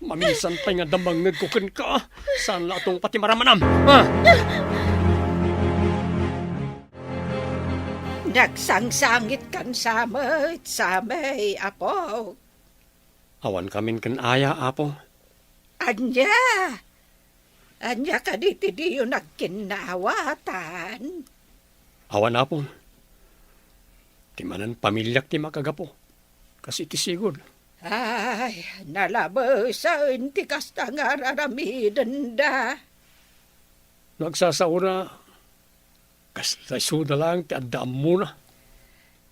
Maminsan pa nga damang nagkukin ka. Saan latong pati maramanam? Nagsangsangit kan samay, apo. Awan kamin kan Aya, apo. Anya ka diti diyo nagkinawatan. Awan, apo. Timanan pamilyak ti makagapo. Kasi ti sigod. Ay, nalabasan ti kasta nga raramidan da. Nagsasaura, kasta suda lang ti addaam muna.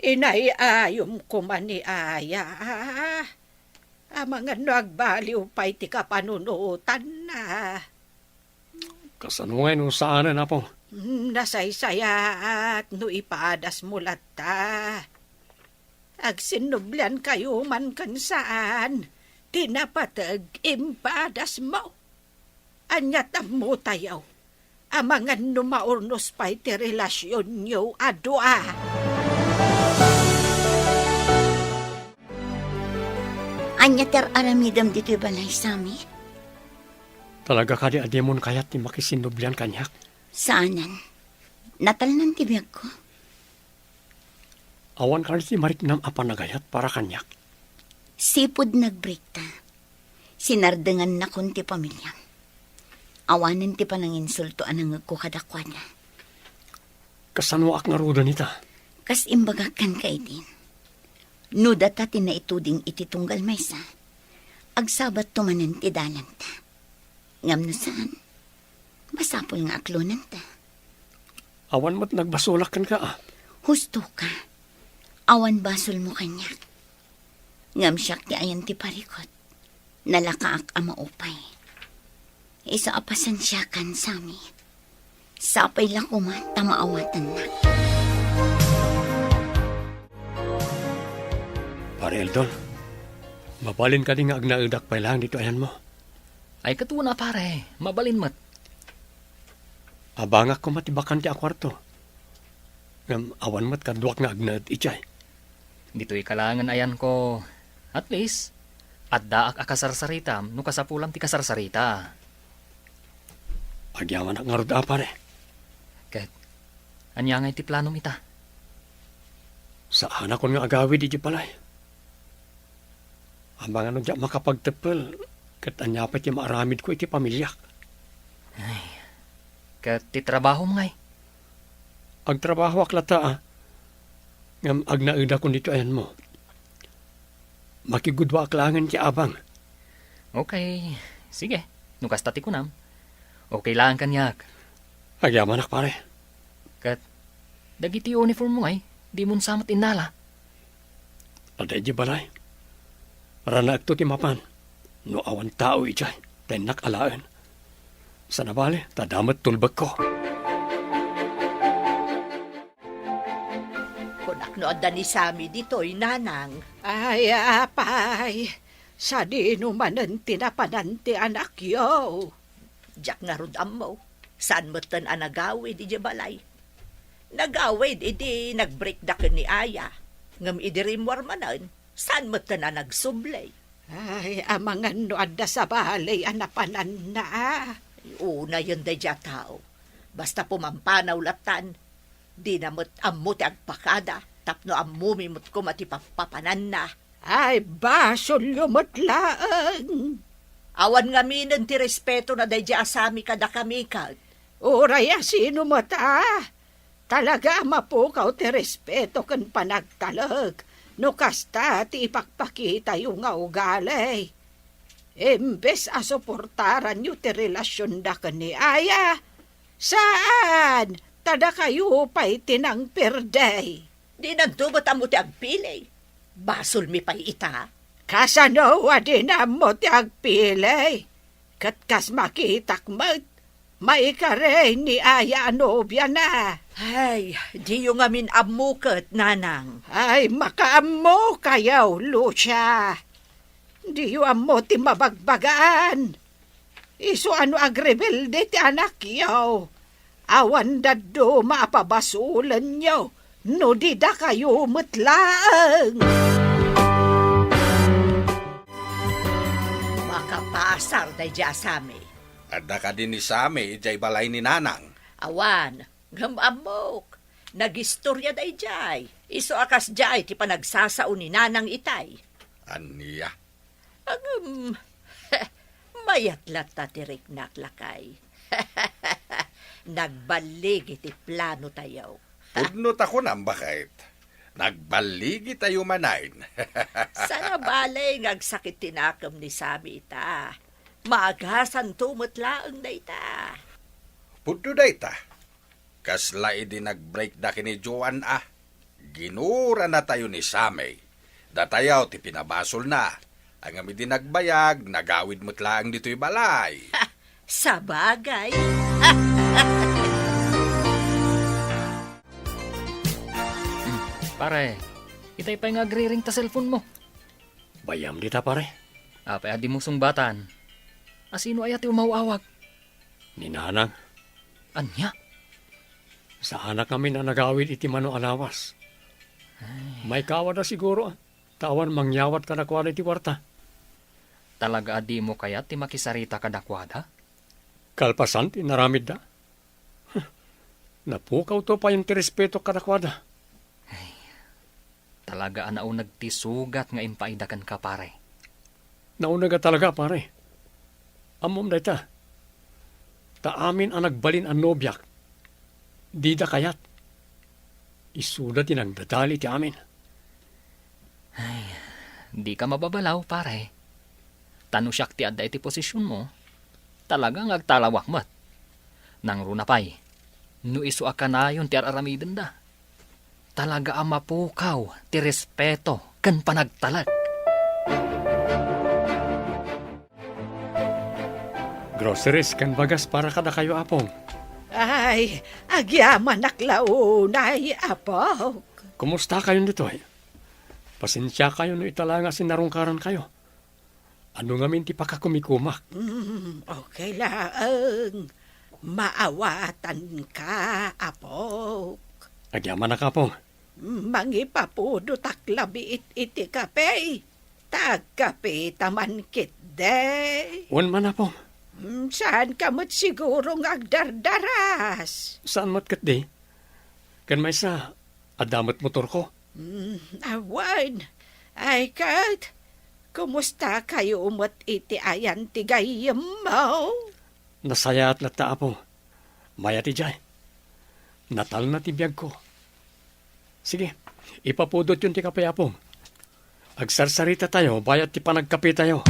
Inayayom ko man ni Aya. Mga nagbaliw pa'y ti kapanunutan na. Kasanungay nung saanan, apo. Nasaysaya at no ipadas mo lata. Agsinublan kayo man kan saan. Tinapatag impadas mo. Anyat mo tayaw. Amangan numaurnos pa'y ti relasyon nyo adwa. Anya ter aramidam dito'y balay sami. Talaga ka di ademon kayat ni makisindublian kanyak. Saanan? Natalnan ti biyag ko. Awan ka si mariknam apa nagayat para kanyak. Sipod nagbreak ta. Sinardengan na kun ti pamilya. Awanan ti pananginsultoan ang ko kadakwada. Kasano ak nga ruda nita? Kas imbagakan ka din. No data tinaituding iti tunggal maysa. Agsabat tumanan ti dalan ta. Ngam na saan? Masapol nga aklunan ta. Awan mo't nagbasulakan ka ah. Husto ka. Awan basol mo kanyak. Ngam siyak ti ayan ti parikot. Nalakaak ama upay. Isa apasan siya kan sami. Sapay lang kumata maawatan na. Pare Eldon, mabalin ka din nga agnaudak pa lang dito ayan mo. Ay katuna pare, mabalin mat. Abangak ko matibakan ti akwarto. Ngam awan mat kaduak nga agnaud ichay. Dito'y kalangan ayan ko. At least, at daak akasarsaritam, no kasapulam ti kasarsarita. Agyaman ak nga ruda pare. Ket, anya nga iti planom ita? Saan ako nga agawid iti palay. Amang ano dyan makapagtepel, kat anya pa iti maaramid ko iti pamilyak. Ket, ti trabaho mo ngay. Agtrabaho ak lata ah. Ngam agnauda ko dito ayan mo. Makigudwa ak langan ti abang. Okay, sige, no kastati ko nam. Okay lang kanyak. Agyaman ak pare. Ket, dagiti uniform mo ngay, di mo samat inala. Aday di balay. Rana ak to ti mapan. No awan tao ichay. Tenak alaan. Sa nabali, tadamat tulbag ko. Kunaknood ni Sami dito'y nanang. Ay, apay. Sa di numanan tinapanan ti anak yo. Diyak nga rudam mo. Saan mo tan anagawid iti balay? Nagawid iti nagbreak da ni Aya. Ngam idirimwar manan. Saan mo tan anagsublay? Ay, amangan no adda sa balay anapanan na. Una yun da dya tao. Basta pumampanaw latan. Di na mo't ammo ti agpakada. Tapno ammumi mo't kumatipapapanan na. Ay, basol lumutlaan. Awan nga minen ti respeto na day dya asami kada kami ka. Uraya sino mo ta? Talaga mapukaw ti respeto kan panagtalag. No kasta ti ipakpakita yung nga ugalay. Imbes asuportaran nyo ti relasyon da ka ni Aya. Saan? Tada kayo pa'y tinang perday. Di nagdubot amo ti agpili. Basol mi pa'y ita. Kasanowa din mo ti agpili. Katkas makitak mat. Maikare ni Aya nobya na. Ay, di yung amin amukat, nanang. Ay, makaamo kayaw, Lucia. Di yung amo ti mabagbagaan. Iso ano agrebelde ti anak yaw. Awan daddo maapabasulan nyo. No di da kayo mutlaang. Makapasar day dya asami. Adda ka din ni Sami, ijay balay ni nanang. Awan, gamamok. Nagistorya day jay. Iso akas jay ti panagsasao ni nanang itay. Aniya. Agam, mayat lata ti riknak lakay. Nagbalig iti plano tayo. Pudnot ako nang bakit. Nagbaligi tayo manain. Sana balay ngagsakit tinakam ni Sami ita. Maagasan tumutlaang na ita. Pudno da ita. Kasla idi nag-break da kini Joan ah. Ginura na tayo ni Sami. Datayaw ti pinabasol na. Ang amidi nagbayag, nagawid mutlaang dito'y balay. Sa bagay. Pare, Itay pa nga agriring ta cellphone mo. Bayam dita pare. Apay adi mo sungbatan. Asino ay ati umawawag? Ni Nanang, Anya? sa anak kami na nagawid iti mano alawas. May kawa na siguro. Tawan mangyawat ka na kwada iti warta. Talaga adi mo kaya ti makisarita kadakwada? Kalpasan ti naramid da. Napukaw to pa yung tirespeto kadakwada. Talaga anao nagtisugat nga impaidakan ka pare. Nauna ka talaga pare. Amom da ita. Ta amin ang nagbalin ang nobyak. Di da kayat. Isuda tinang dadali ti amin. Di ka mababalaw pare. Tano siyak ti adda iti posisyon mo. Talagang agtalawak mat. Nang runapay. No isu akanayon ti araramiden da. Talaga ang mapukaw ti respeto kan panagtalag. Groceries kan bagas para kada kayo apong. Ay, agyaman naklaunay, apo. Kumusta kayo dito eh? Pasensya kayo no italanga sinarungkaran kayo. Ano nga minti pa ka kumikumak? Okay lang. Maawatan ka, apo. Agyaman na kapong. Mangipapudot aklabi iti kape. Tagkape taman kit de. Wan man apong. Saan ka mo't siguro agdardaras? Saan mo't kat di? Kan may sa adamot motor ko. Awan. Ay, Kat. Kumusta kayo umot iti ayan tigayam mo? Nasaya at nataapong. Maya ti jay. Natal na ti biyag ko. Sige, ipapudot yun ti kapayapong. Agsarsarita tayo, bayat ti panagkape tayo.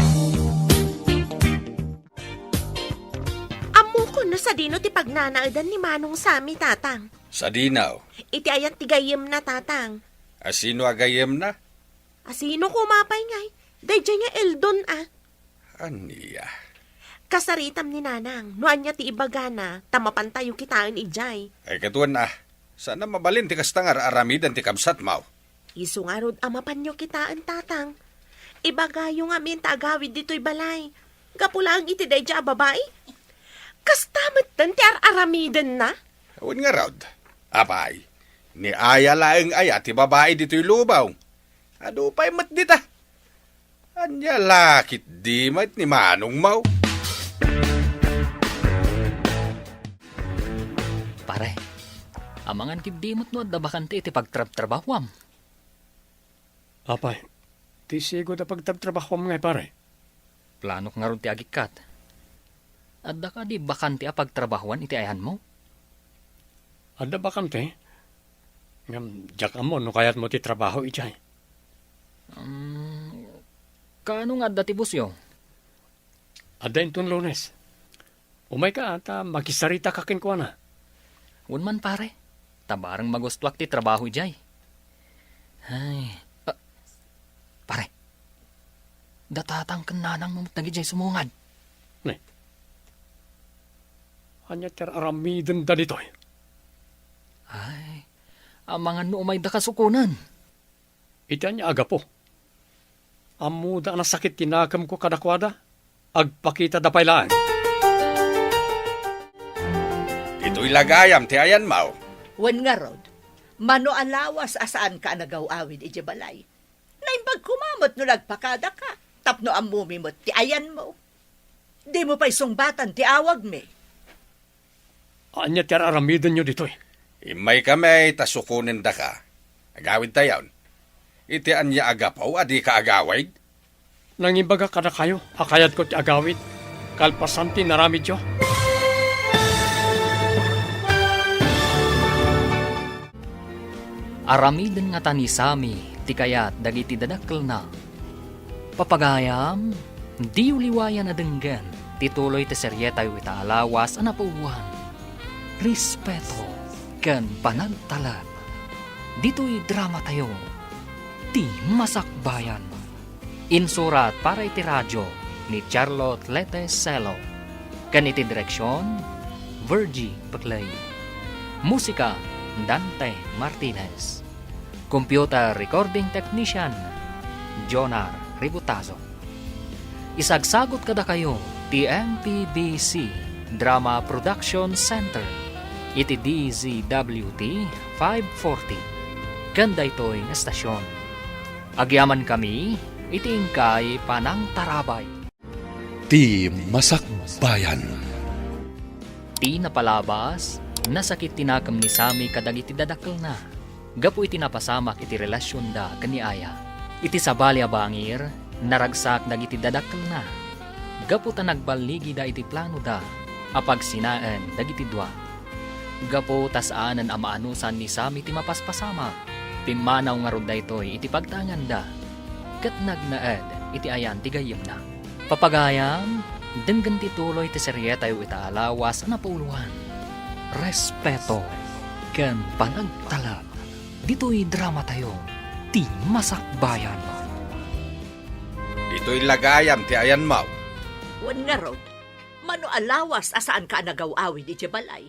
Amo ko na sa dino ti pagnanaadan ni Manong Sami, tatang. Sa dinaw, Iti ayat tigayem na, tatang. asino agayem na? Asino kumapay ngay? Dayjay nga Eldon, ah. Aniya. Kasaritam ni Nanang, nuan niya ti ibagana, tamapantayo kitaan ijay. Ay katuan na, sana mabalin ti kastangar aramidan ti kabsat mau. Isungarod amapan nyo kitaan, tatang. Ibagayo nga min taagawid dito'y balay. Kapulang iti dayja babae. Kastamat dan ti aramidan na. Awan nga raud. Apay, ni aya laeng aya ti babae dito'y lubaw. Ado pa'y mat dita. Anya lakit di mat ni Manong mau. Pare, amangan kibdimot no adda bakante iti pagtrabtrabahwam. Apay, ti sigo da pagtabtrabaho mo ngay pare. Plano nga ron ti agikat. Adda ka di bakante a pagtrabahuan iti ayan mo? Ada ba kante? Ngam, jak mo no kayat mo ti trabaho ijay. Kaano nga adda ti busyo? Ada intun Lunes. Umay ka ata makisarita kakin ko na. Un man pare, tabarang magustwak ti trabaho ijay. Ay, pare, datatang kananang mamut na gijay sumungad. Anya ter aramiden da dito. Ay, amangan no umay da kasukunan. Iti anya aga po. Amuda na sakit tinakam ko kadakwada. Agpakita da pailaan. Dito'y lagayam ti ayan mau. Wen nga rod, mano alawas asaan ka nagawawid iti balay. Naimbag kumamot no nagpakada ka, tapno ang mumimot ti ayan mo. Di mo pa'y sungbatan ti awag me. Anya ter aramiden nyo dito. Imay kami tasukunin da ka. Agawid tayon. Iti anya agapaw, adi ka agawid. Nangibaga kada kayo, akayat ko ti agawid. Kalpasanti naramid yo. Aramiden nga tani sami, ti kayat dagiti dadakkel na. Papagayam, di uliwayan na denggan, tituloy ti seryeta yu itaalawas ang napauwan. Respeto, ken panagtalag. Dito'y drama tayo, ti Masakbayan. Insurat para iti radyo ni Charlotte Lete Selo. Ken iti direksyon, Virgie Paclay. Musika, Dante Martinez. Computer Recording Technician, Jonar Ributazo. Isagsagot kada kayo, TMPBC Drama Production Center, iti DZWT 540. Ganda ito'y estasyon. Agyaman kami, iti ingkay Panang Tarabay. Ti Masakbayan. Ti napalabas, nasakit tinakam ni Sami kadagiti dadakkel na. Gapu iti napasamak iti relasyon da kaniaya. Iti sabali abangir, naragsak dagiti dadakkel na. Gapu ta nagbaligi da iti plano da, apag sinaan dagiti dua. Gapu tasaanan amaanusan ni Sami ti mapaspasamak. Timanaw nga rod da ito'y iti pagtangan da. Kat nagnaed iti ayan ti gayem na. Papagayam, denggan ti tuloy ti serye tayo itaalawas na pauluan. Respeto, ken panagtalab. Dito'y drama tayo, ti Masakbayan. Dito'y lagayam ti ayan maw. Wan nga rod, mano alawas asaan ka nagawawi di balay.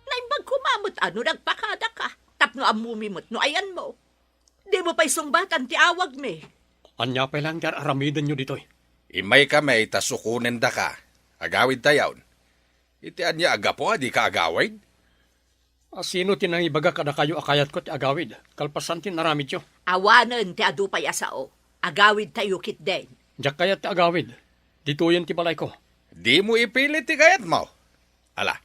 Naimbag kumamot ano nagpakada ka, tapno amumimot no ayan mo. Di mo pa'y sumbatan ti awag me. Anya pa lang kar aramidan nyo ditoy. Imay kami tasukunen da ka. Agawid tayawn. Iti anya agapo di ka agawid? Sino tinangibaga kada kayo akayat ko ti agawid? Kalpasan tin naramid yo. Awanan ti adupay asao, agawid tayo kit den. Diyak kayat ti agawid. Dituyan ti balay ko. Di mo ipilit ti kayat mo. Ala,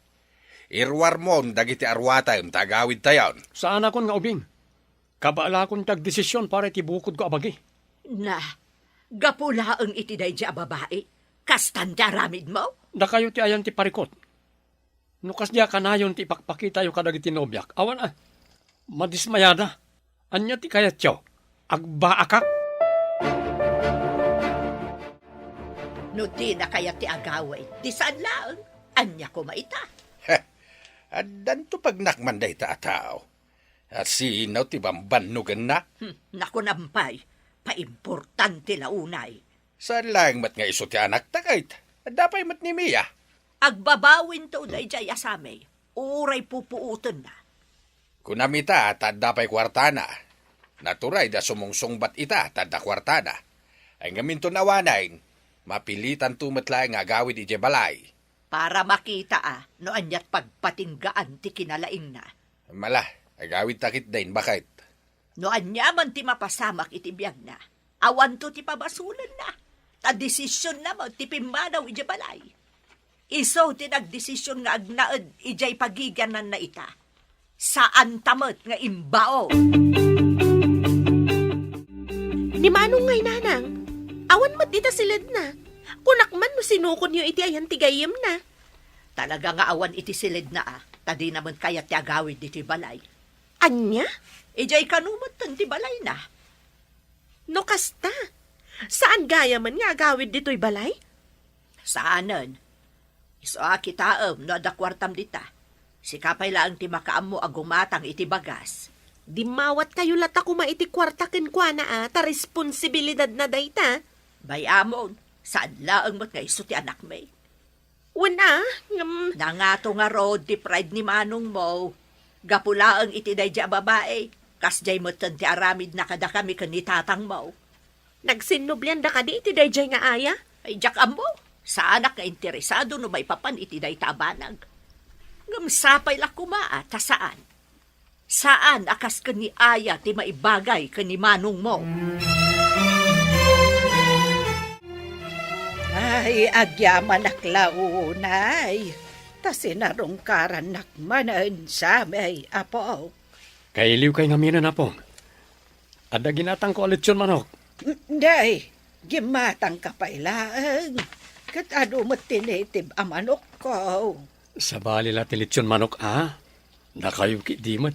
irwar mo dagiti arwatayon tagawid tayawn. Saan akon nga ubing? Kabaala akong tagdesisyon para ti bukod ko abagi. Na, gapula ang itiday di babae, kastanda ramid mo? Da kayo ti ayan ti parikot. Nukas diya kanayon ti ipakpakita yung kadagiti nobyak. Awan madismayada. Anya ti kayat yaw. Agbaakak. No di na kaya ti agaway, di saan laang, anya ko maita. Adan to pag nakmanday ta tao. At sinaw ti bambanugan na. Naku nampay, paimportante launay. Saan lang mat nga iso ti anak takait. Dapay mat ni Mia. Agbabawin to na ijay asame, uray pupuutan na. Kunamita tadda pa'y kwartana. Naturay da sumungsungbat ita tadda kwartana. Ay ngamin to nawanain, mapilitan tumatla nga gawid ije balay. Para makita no anyat pagpatinggaan ti kinalaing na. Mala, agawid takit dain bakit. No anya man ti mapasamak iti biyag na, awan to ti pabasulan na. Ta desisyon na mo ti pimanaw ije balay. Iso ti nagdesisyon nga agnaed ijay pagiganan na ita. Saan tamot nga imbao? Ni Manong ngay nanang, awan mat dita silid na. Kunakman no sinukon nyo iti ayan tigayim na. Talaga nga awan iti silid na tadi naman kaya ti agawid iti balay. Anya? Ijay kanumot ti balay na. No kasta. Saan gaya man nga agawid dito'y balay? Saanan? Iso kitaam no adakwartam dita. Sikapay lang ti makaam mo agumatang iti bagas. Di mawat kayo lata kuma iti kwarta kenkwana ta responsibilidad na dayta. Bayamon, saan laang mat nga iso ti anak may? Wala, Nangato nga rod ti pride ni Manong mo. Gapulaang iti dayja babae. Kasjay mo ti aramid na kada kami kanitatang mo. nagsinublyan da ka di iti dayjay nga aya? Ay, jak ambo, sa anak nga interesado no may papan iti day tabanag. Ngamsapay la kumaa, ta saan? Saan akas ka ni aya ti maibagay ka ni Manong mo? Ay, agyaman naklaunay. Ta sinarungkaran nakmanan sa may apo. Kailiw kay ngaminan na pong. Ada ginatang ko alit yun manok. Day, gimatang kapailaan. Kat ano mo tinitib amanok ko. Sa bali la tilitsyon manok na kayo kidimat.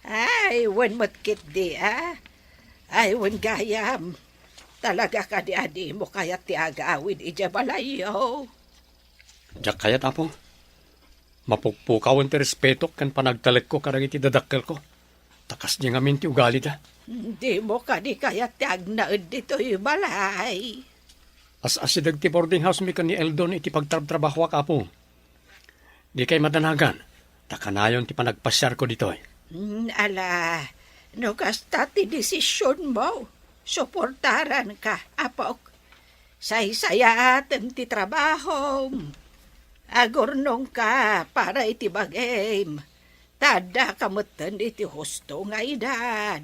Ay, wan mo't kit di Ay, wan gayam. Talaga ka di adi mo kaya ti agawid ija balayo. Diyak kaya tapong. Mapukpukawan ti respeto kan panagtalit ko karang iti dadakkel ko. Takas niya ngamin ti ugali da. Di mo ka di kaya ti agnaed dito yung balay. As-asidag ti boarding house mi kan ni Eldon iti pagtrabaho kapong. Di kay madanagan. Takanayon ti panagpasyar ko dito. Ala, No kasta ti desisyon mo. Suportaran ka, apok. Say-saya atin ti trabaho. Agurnong ka para iti bagay. Tada kamutan iti husto nga edad.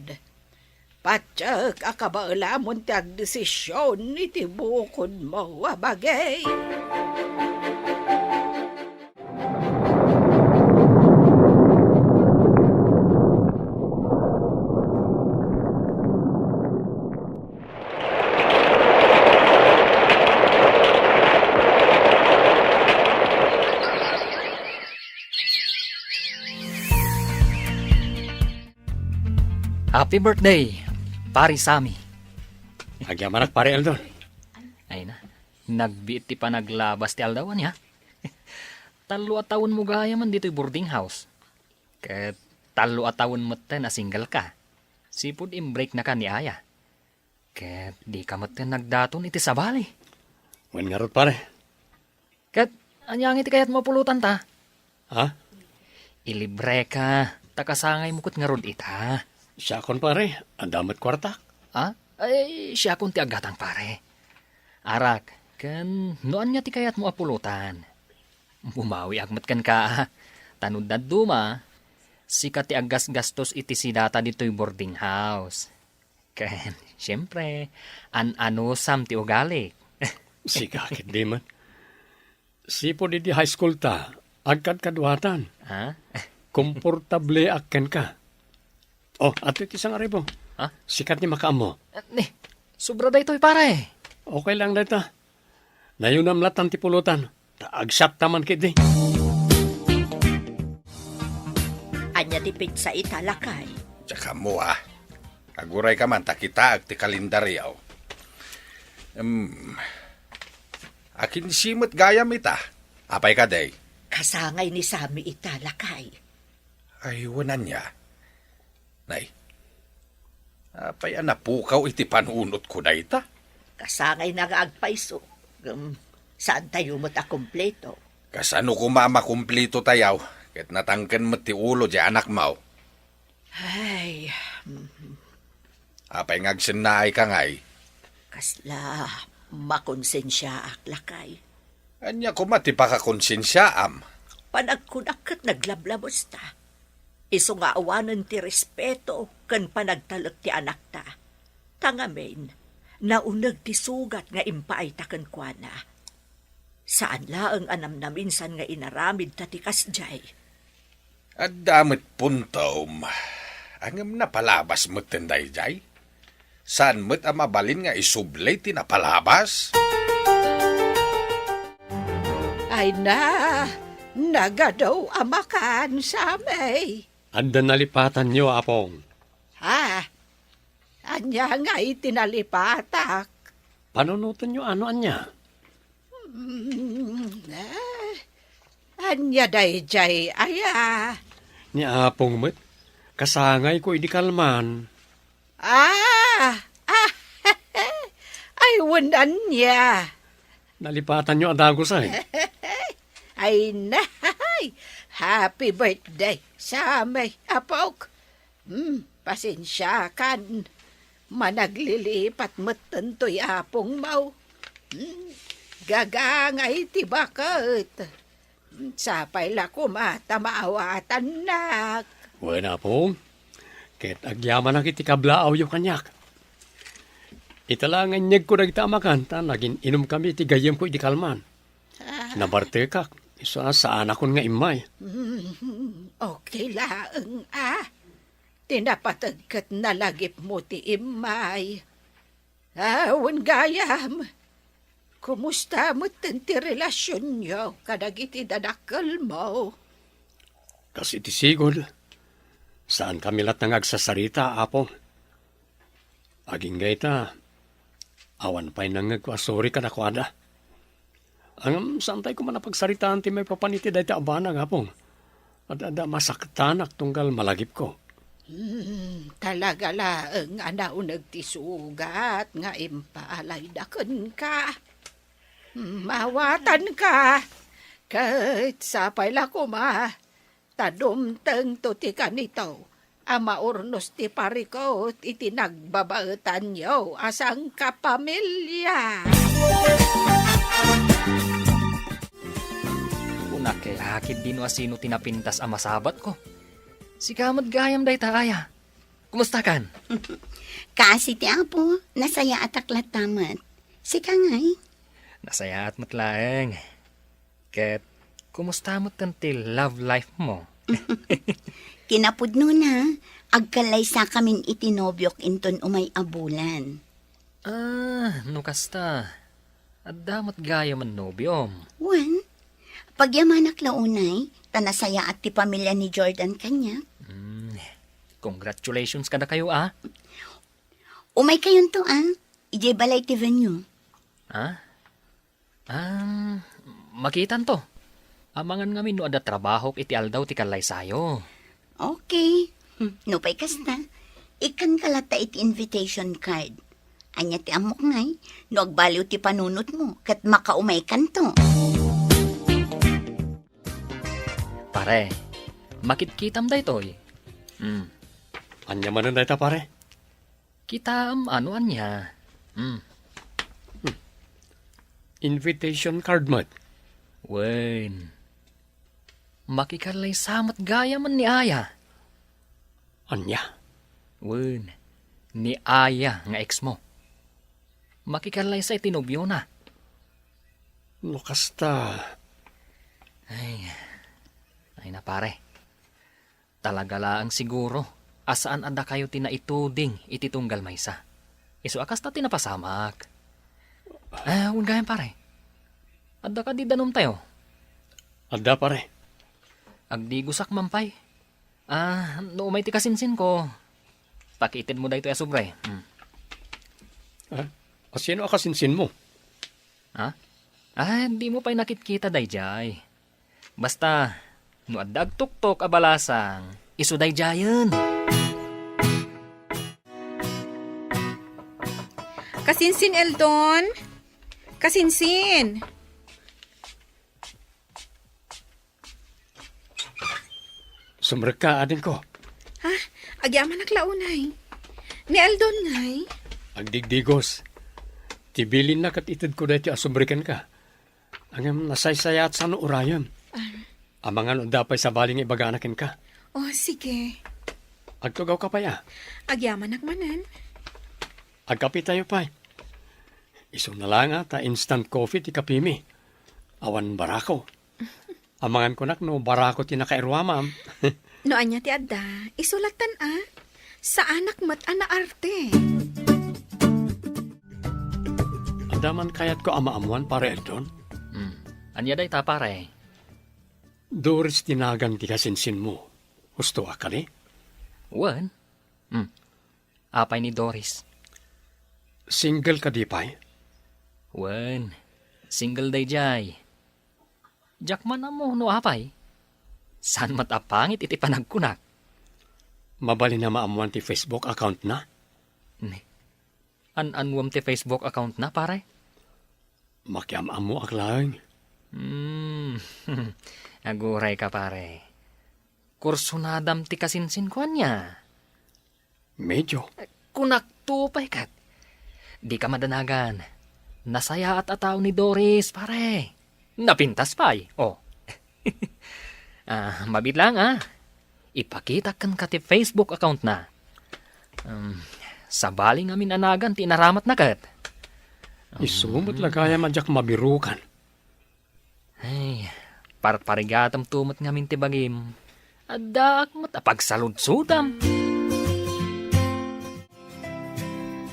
Patsak akabaalamon ti agdesisyon iti bukod mo abagay. Happy birthday, pari Sami. Agyaman pare Eldon. Ay na, nagbiit ti pa naglabas ti aldawan ya. 3 taon mo gaya man dito'y boarding house. Ket 3 taon mo na single ka. Sipod im-break na ka ni Aya. Ket di ka nagdaton iti sabali. Wen nga rod pare. Ket anyang iti kayat mapulutan ta. Ha? Ilibre ka, takasangay mo kot nga rod ita. Siya kon pare, ang damat kwarta. Ha? Ay, siya kung ti agatang pare. Arak, kan noan nga ti kayat mo apulutan. Bumawi agmat kan ka. Tanud na duma, sika ti agas-gastos iti sidata dito'y boarding house. Kan, siyempre, ano sam ti ugali. Sikakit di man. Sipo di high school ta, agkad kadwatan. Ha? Komportable akken ka. Oh, ato iti isang aribo. Ha? Sikat ni makaamo. Sobra da ito'y pare. Okay lang data. Nayunam latan ti pulutan. Taagsyat taman kiti. Anya ti pizza italakay. Tsaka mo aguray ka man takita ag ti kalendaryaw. Akin simot gayam ita. Apay ka day. Kasangay ni Sami italakay. Ay, wanan niya. Nay, apay anapukaw iti panunot ko na ita. Kasangay nagaagpaiso. Saan tayo mo't akumpleto? Kasano ko mamakumplito tayaw, ket natangken mo ti ulo di anak mo. Ay, Apay ngagsinnaay ka ngay. kasla makonsensya aklakay. Anya ko mati pakakonsensyaam. Panagkunak naglablabos ta. Iso nga awanan ti respeto kan panagtalot ti anak ta. Tangamen, naunag ti sugat nga impaay ta kan kuana. Saan laang anam na minsan nga inaramid ta ti kasjay. At damit puntom. Angam na palabas mo tenday jay. Saan mo't amabalin nga isublay ti napalabas? Ay na, nagadaw amakan sa may. Anda nalipatan niyo, apong. Ha? Anya nga itinalipatak. Panunutan niyo ano anya? Anya dayjay aya. Ni apong met, kasangay ko idikalman. Ay wanan niya. Nalipatan niyo adagusay. Ay nahay, happy birthday sa may apok. Pasensya kan, managlilipat matantoy apong mau. Gagangay ti bakit. Sapay la kumata maawatan nak. Wala apong. Ket agyaman na kiti kablaaw yung kanyak. Italangan niyag ko nagtamakan, ta naging inom kami iti gayem ko idikalman. Nabartekak, isa sa anak ko nga imay. Okay lang Tinapatagkat na lagip mo ti imay. Awan gayam. Kumusta mo ti relasyon niyo kadagiti dadakal mo? Kasi ti sigod, saan kami lat nang agsasarita, apong. Aging gayta, awan pa'y nang nagkwasori ka na kwada. Ang santay ko man napagsaritaan ti may papaniti dahi ta abana nga pong. At masaktanak tunggal malagip ko. Talaga laang anaw nagtisugat nga impaalay daken ka. Mawatan ka. Kahit sapay la kuma. Tadumteng to ti kanito. Ama urnos ti parikot iti nagbabaetan yo asang kapamilya. Unakilakid din asino tinapintas ang masabat ko. Si kamad gayam day taaya. Kumusta kan? Kasi ti apo, nasaya at aklat tamat. Sika ngay. Nasaya at matlaeng. Ket, kumusta mo tanti love life mo? Kinapudno na, agkalay sa kamin itinobyok inton umay abulan. No kasta. Adamot gaya man nobyom. Wan, pagyamanak launay, tanasaya at ti pamilya ni Jordan kanya. Congratulations ka na kayo Umay kayon to ijay balay ti venue. Makitan to. Amangan ngamin no ada trabaho iti aldaw ti kalay sayo. Okay. No pa'y kasta. Ikan kalata iti invitation card. Anya ti amok ngay, no agbaliw ti panunot mo, kat makaumay kan to. Pare, makitkitam da ito'y. Anya man na ita, pare? Kitam ano anya. Invitation card mat. Wen. Makikalay samat gaya man ni Aya. Anya? Wen. Ni Aya nga ex mo. Makikalay sa itinubyo na. No kasta. Ay na pare. Talaga laang siguro. Asaan ada kayo tinaituding ititunggal maysa. Iso akas ta tinapasamak. Huwag gayang pare. Ada ka di danom tayo. Ada, pare. Agdi gusak mampay. No umay ti kasinsin ko. Pakitin mo da ito sobre. Sino akasinsin mo? Di mo pa'y nakitkita dayjay. Basta, no adag tuktok abalasang, iso dayjayan. Kasinsin, Eldon. Kasinsin. Sumrek ka, adin ko. Agyaman naklaunay. Ni Eldon ngay. Agdigdigos. Tibilin na kat itid ko dahiti asumbrikan ka. Ang nasaysaya at sano urayan. Amangan dapay sa baling ibaganakin ka. Oh, sige. Agtugaw ka pa ya. Agyaman nakmanan. Agkapi tayo pa. Iso na lang ta instant coffee ti kapimi. Awan barako. Amangan ko nak no barako ti nakairwa, ma'am. No anya ti adda, isulatan sa anak mat ana arte. Andaman kayat ko ama-amuan para Eldon. Anya day ta pare. Doris tinagan ti kasinsin mo. Gusto ka ni? Wan? Apay ni Doris. Single ka di pa'y? Wan. Single day jay. Jakman na mo no apay. San matapangit iti panagkunak? Mabali na maamuan ti Facebook account na? An-anwam ti Facebook account na pare? Makiam-amu aklang. Aguray ka pare. Kursunadam ti kasinsin ko niya. Medyo. Kunak tupay kat. Di ka madanagan. Nasaya at ataw ni Doris, pare. Napintas pa'y. Mabit lang Ipakita kan ka ti Facebook account na. Sa baling amin anagan ti naramat na kat. Isumot lagaya madyak mabirukan. Ay, parparigatam tumot ngamin ti bagim. Adak matapagsaludsudam.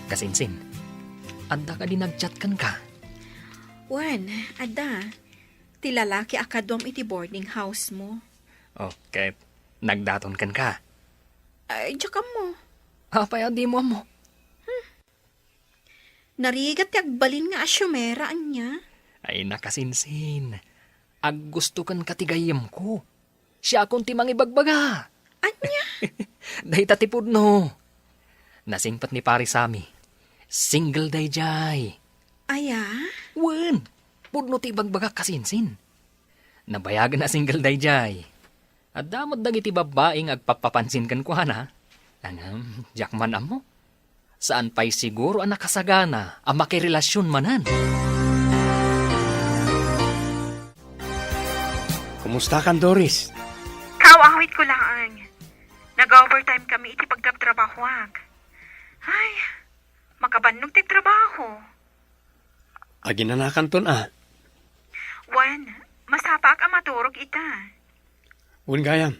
Kasinsin, adda ka din nagchat kan ka. Wan, adda. Ti lalaki akadom iti boarding house mo. Okay, nagdaton kan ka. Ay, tsaka mo. Apay di mo mo. Narigat ti agbalin nga asyumera anya. Ay nakasinsin. Ag gusto kan katigayam ko. Siya akong timang ibagbaga. Anya? Dahi tatipod no. Nasingpat ni pari sami. Single day jay. Aya? Wen, pudno ti ibagbaga kasinsin. Nabayagan na single day jay. At damot dagiti babaeng agpapapansin kan ko na. Ang jakman amo? Saan pa'y siguro ang nakasagana ang makirelasyon manan? Kumusta kan, Doris? Kaawawit ko lang. Nag-overtime kami iti pagtrabahoag. Ay, makabannog ti trabaho. Aginanakan ton Wan, masapa ka maturog ita. Un gayam.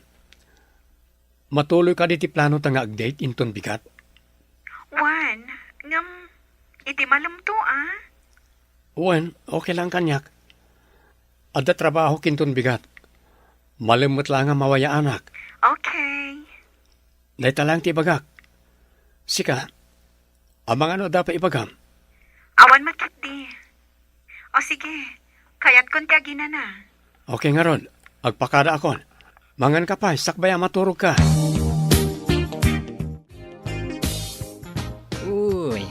Matuloy ka di ti plano ta nga agdate inton bigat. Wan, ngam, iti malam to Wan, okay lang kanyak. Ada trabaho kinton bigat. Malimot lang nga mawaya anak. Okay. Dahita lang ti bagak. Sika, amang ano dapat ibagam? Awan makit di. O sige, kayat kon ti agina na. Okay nga ron, agpakada akon. Mangan ka pa, sakbaya maturog ka. Uy,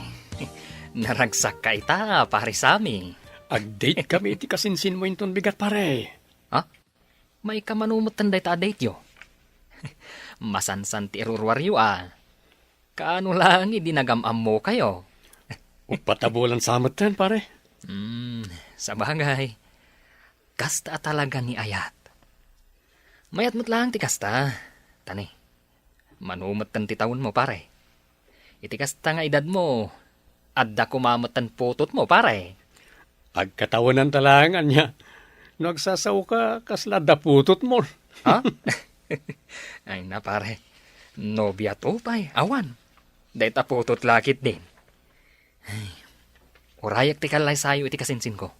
naragsak ka ita, pare Sami. Ag-date kami iti kasinsin mo inton bigat pare. Ha? May kamanumutan day ta date yo. Masansan ti irurwaryo Kaano lang idinagamam mo kayo? Upatabulan samot tan pare. Sa bagay. Kasta talaga ni Ayat. Mayat mo't lang ti kasta. Tani, manumutan ti taon mo pare. Iti kasta nga edad mo, adda kumamatan putot mo pare. Agkatawanan talangan niya. Nagsasaw ka, kasla daputot mo. Ha? Ay na pare, nobya to pa'y, awan. Dahil taputot lakit din. Ay, urayak ti kalay sayo iti kasinsin ko.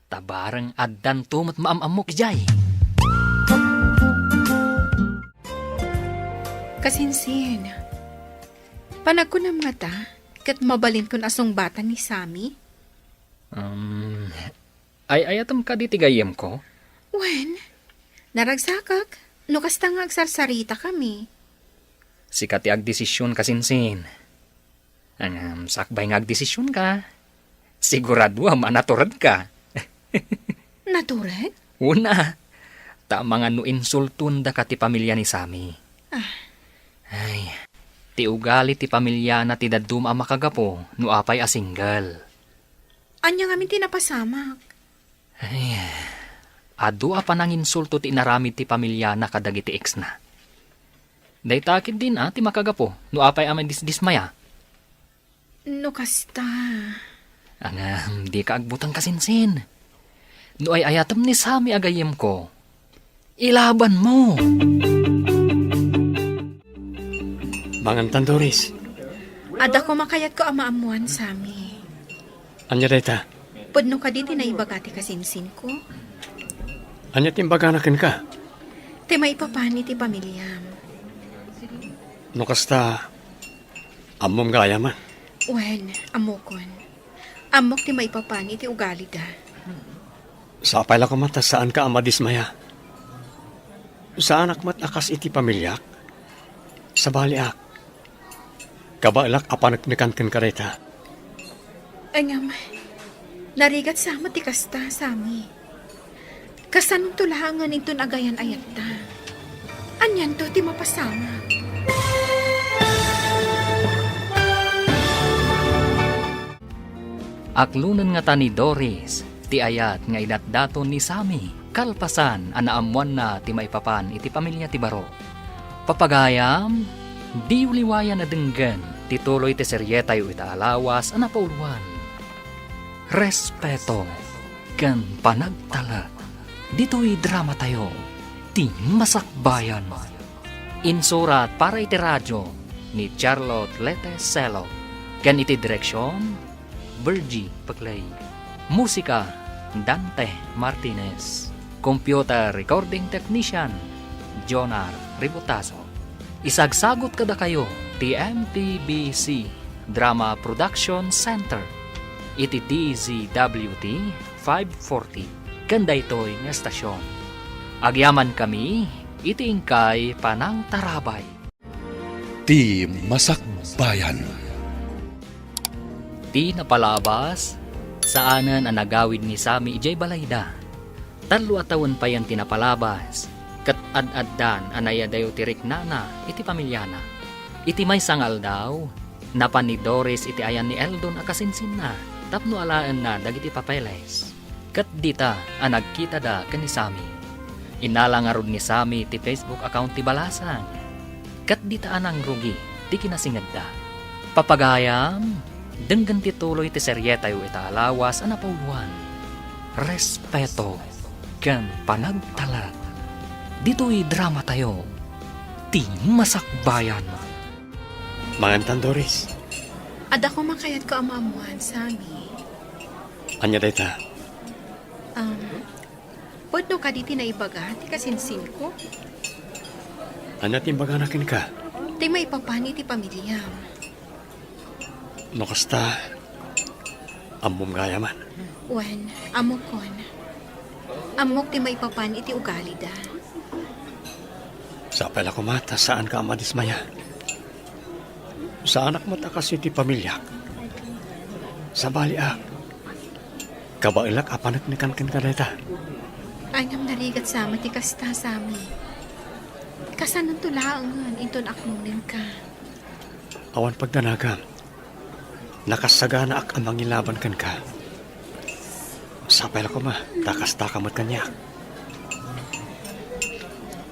Tabarang addan tumot maamamok jay. Kasinsin. Panagkunam nga ta, kat mabalin ko na asong bata ni Sami. Ay ayatam ka di tigayem ko? Wen, naragsakak, no kasta nga agsarsarita kami. Sikat ti agdesisyon kasinsin. Ang sakbay nga agdesisyon ka. Sigurado manaturad ka. Naturad? Una, tama nga no insultun da ka ti pamilya ni Sami. Ay, ti ugali ti pamilya na ti dadum ang makagapo no apay a single. Anya nga min tinapasamak. Ay, adu pa nang insulto ti inaramid ti pamilya na kadagiti ex na. Daytakid din ti makagapo no apay amay dismaya. No kasta. Ang di ka agbutang kasinsin. No ay ayatam ni Sami agayem ko. Ilaban mo. Mangantan Doris. Ada ko makayat ko amaamuan, Sami. Anya dayta? Pudno ka di tinaibagati kasinsin ko. Anya timbaganakin ka? Ti maipapani ti pamilyam. No kasta, amom gaya man. Wen, amokon. Amok ti maipapani ti ugali da. Sa apay lang kumata saan ka amadismaya? Saan akmat akas iti pamilyak? Sa baliak. Kabalak apanagnikan ka reta. Angam, narigat sa ti kasta, Sami. Kasanong tulahangan ito nagayan ayat ta. Anyan to ti mapasama. Aklunan nga ta ni Doris, ti ayat nga idatdaton ni Sami, kalpasan anaamuan na ti maipapan iti pamilya ti Baro. Papagayam, di uliwayan na denggan, tituloy ti seryeta yu itaalawas anapauluan. Respeto, kan panagtala, dito'y drama tayo, ti masakbayan. Insurat para iti radyo ni Charlotte Lete Selo, kan iti direksyon, Virgie Paclay. Musika, Dante Martinez. Computer Recording Technician, Jonar Ributaso. Isagsagot kada kayo, TMPBC Drama Production Center. Iti DZWT 540. Ganda ito'y nga estasyon. Agyaman kami, iti ingkay Panang Tarabay. Ti Masakbayan. Ti napalabas, saanan ang nagawid ni Sami ijay balayda. 3 taon pa yan tinapalabas, kat ad-addan anaya dayo tirik nana iti pamilyana. Iti may sangal daw, napan ni Doris iti ayan ni Eldon akasinsin na, tapno alaan na dagiti papeles. Kat dita ang nagkita da ken ni Sammy. Inalangarod ni Sammy ti Facebook account ti Balasang. Kat dita anang rugi, ti kinasingad da. Papagayam, denggan ti tuloy ti serye tayo italawas ang napauluan. Respeto ken panagtalag. Dito'y drama tayo, ti masakbayan. Mangantan, Doris. Ada ko makayat ko amamuan, Sammy. Anya dayta? Pwede ka diti na ibaga, ti kasinsin ko. Anya timbaganakin ka? Ti may papani ti pamilya. No kasta, amom gaya man. Wen, amokon. Amok ti may papani ti ugali da. Sa pala kumata, saan ka madismaya? Sa anak mo takas iti pamilya. Sa baliak. Kabailak apanak ni kankin ka dayta. Anyam narigat sama ti kasta, Sammy. Kasanon tulaangan, inton aknunin ka. Awan pagdanagan. Nakasagana ak amang ilaban kan ka. Sa pala kuma, takas takamot kanyak.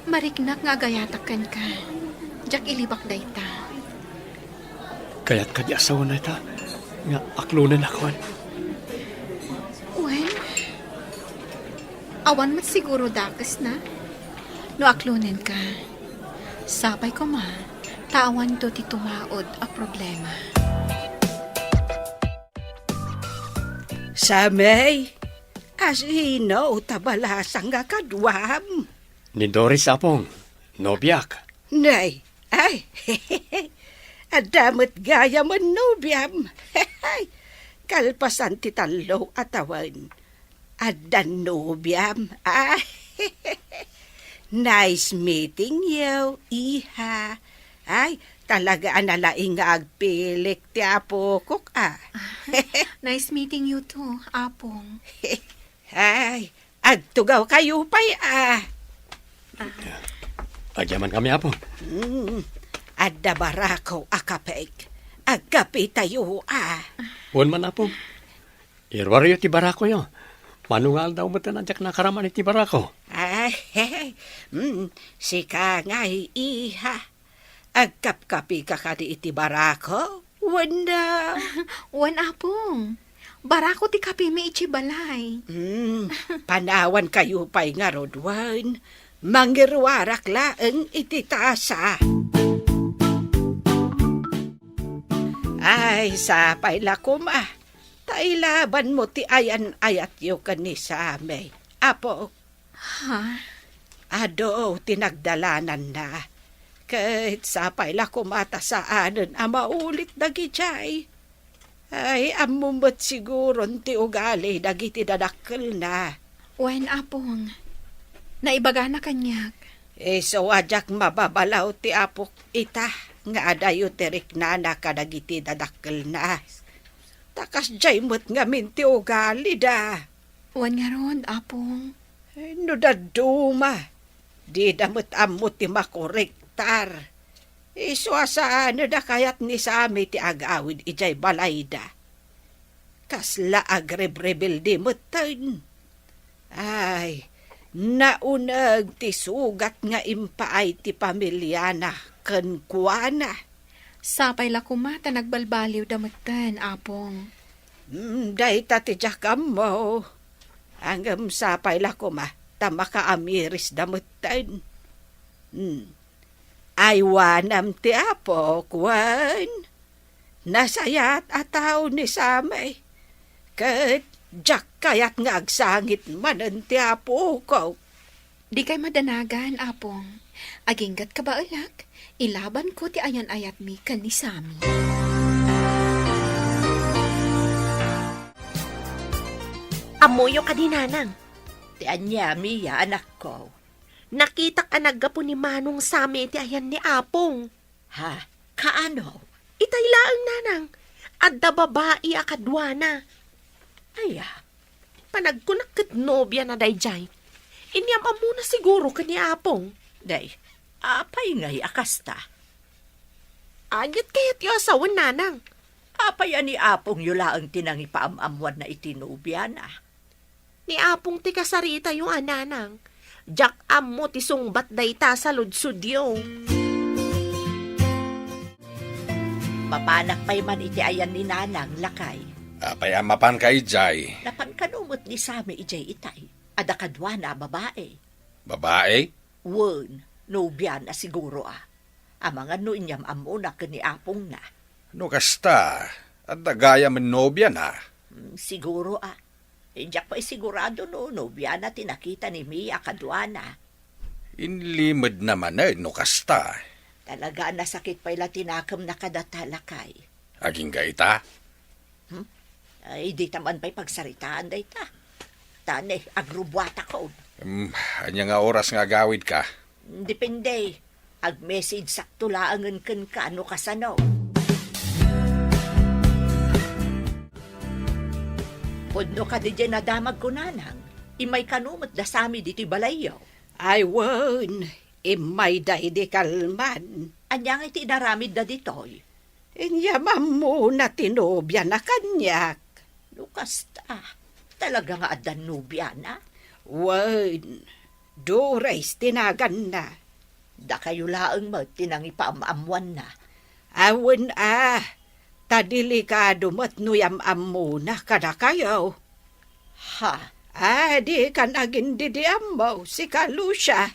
Mariknak nga agayatakan ka. Jak ilibak dayta. Kaya't kadi asawa na ita, nga aklunan akwan. Wen, awan mat siguro dakas na. No aklunen ka. Sapay ko ma, tawan to ti tumaod a problema. Samay, as hinaw tabalasang nga kadwam. Ni Doris apong, nobyak. Nay, ay, adamot gaya man nobyam. Kalpasan ti talo atawan. Adan nobyam. Ay, nice meeting you, iha. Ay, talaga analaing nga agpilik ti apo kok Nice meeting you too, Apong. Ay, agtugaw kayo pa'y Agyaman kami apong. Adda barako akapeg. Agkapi tayo Huwag man apong. Irwaryo ti barako yo. Manungal daw mo tanadyak na karaman iti barako. Ay, sika nga iha. Agkap-kapi ka kadi iti barako. Wanda. Wan Apong. Barako ti kapi mi ichi balay. Panawan kayo pa'y nga rodwan. Mangirwarak laeng iti tasa. Ay, sapay lakom Tailaban mo ti ayan ayat yo kani sa amay. Apo. Ha? Ado, tinagdalanan na. Kahit sapay lakom saanan maulit dagijay. Ay, amumot siguro ti ugali dagiti dadakkel na. Wan Apong. Naibaga na kanyak. So ajak mababalaw ti apok ita nga adayo tirik na kadagiti dadakkel na. Takas jay mo't nga minti ugali da. Wan nga ron, Apong. No daduma. Di damot amot ti makorektar. Isuasaan da kayat ni Sami ti agawid ijay balayda. Kasla agrebrebel di mo't ay, naunag ti sugat nga impaay ti pamilya na kuana. Sapay la kumata nagbalbaliw damatan, Apong. Dahita ti jakam mo. Hanggang sapay la tamakaamiris damatan. Aywanam ti apo, kwan. Nasayat ataw ni Samay. Kat jak kayat nga agsangit manan ti apo ko. Di kay madanagan, Apong. Aginggat ka ba alak? Ilaban ko ti ayan-ayat mi kan ni Sammy. Amoyo ka dinanang. Ti anyami ya anak ko. Nakita ka naggapo ni Manong Sammy ti ayan ni Apong. Ha? Kaano? Itay laang nanang. Adda babae akadwana. Aya, panagkunak kat nobya na dayjay. Inyam amuna siguro ka ni Apong. Day, apay ngay akasta. Agit kaya't yu asawan nanang. Apay ani apong yula ang tinangi paamamwan na itinubya na. Ni apong ti kasarita yung ananang. Jak ammo ti sungbat dayta sa ludsud yo. Mapanak pa'y man iti ayan ni nanang lakay. Apay amapan kay Jay. Napankanumot ni Sami ijay itay. Ada kadwa na babae. Babae? Wen, nobya na siguro Ang mga no inyam amo na kani apong na. No kasta, at dagaya man nobya na. Siguro Diyak pa'y sigurado no, nobya na tinakita ni Mia kadwa na. Inlimad naman no kasta. Talaga nasakit pa'y latinakam na kadatalakay. Aging gaita? Ay, di taman pa'y pagsaritaan day ta. Tane, agrubwata ko. Anya nga oras nga gawid ka? Depende. Ag-message sakto laangan kan ka ano kasano. Pudno ka di dyan nadamag ko nanang. Imay kanumot da sami dito'y balayaw. Ay, wen, imay da hindi kalman. Anyang iti naramid da dito'y. Inyamam mo na tinobya na kanyak. Lukas talaga nga adan nubya na. Wen, Dores tinagan na. Da kayo laang mo, tinangi paamamwan na. Awen tadilikado mo't nuyam-am muna kada kayo. Ha? Di ka nagindidi mo, si Kalusya.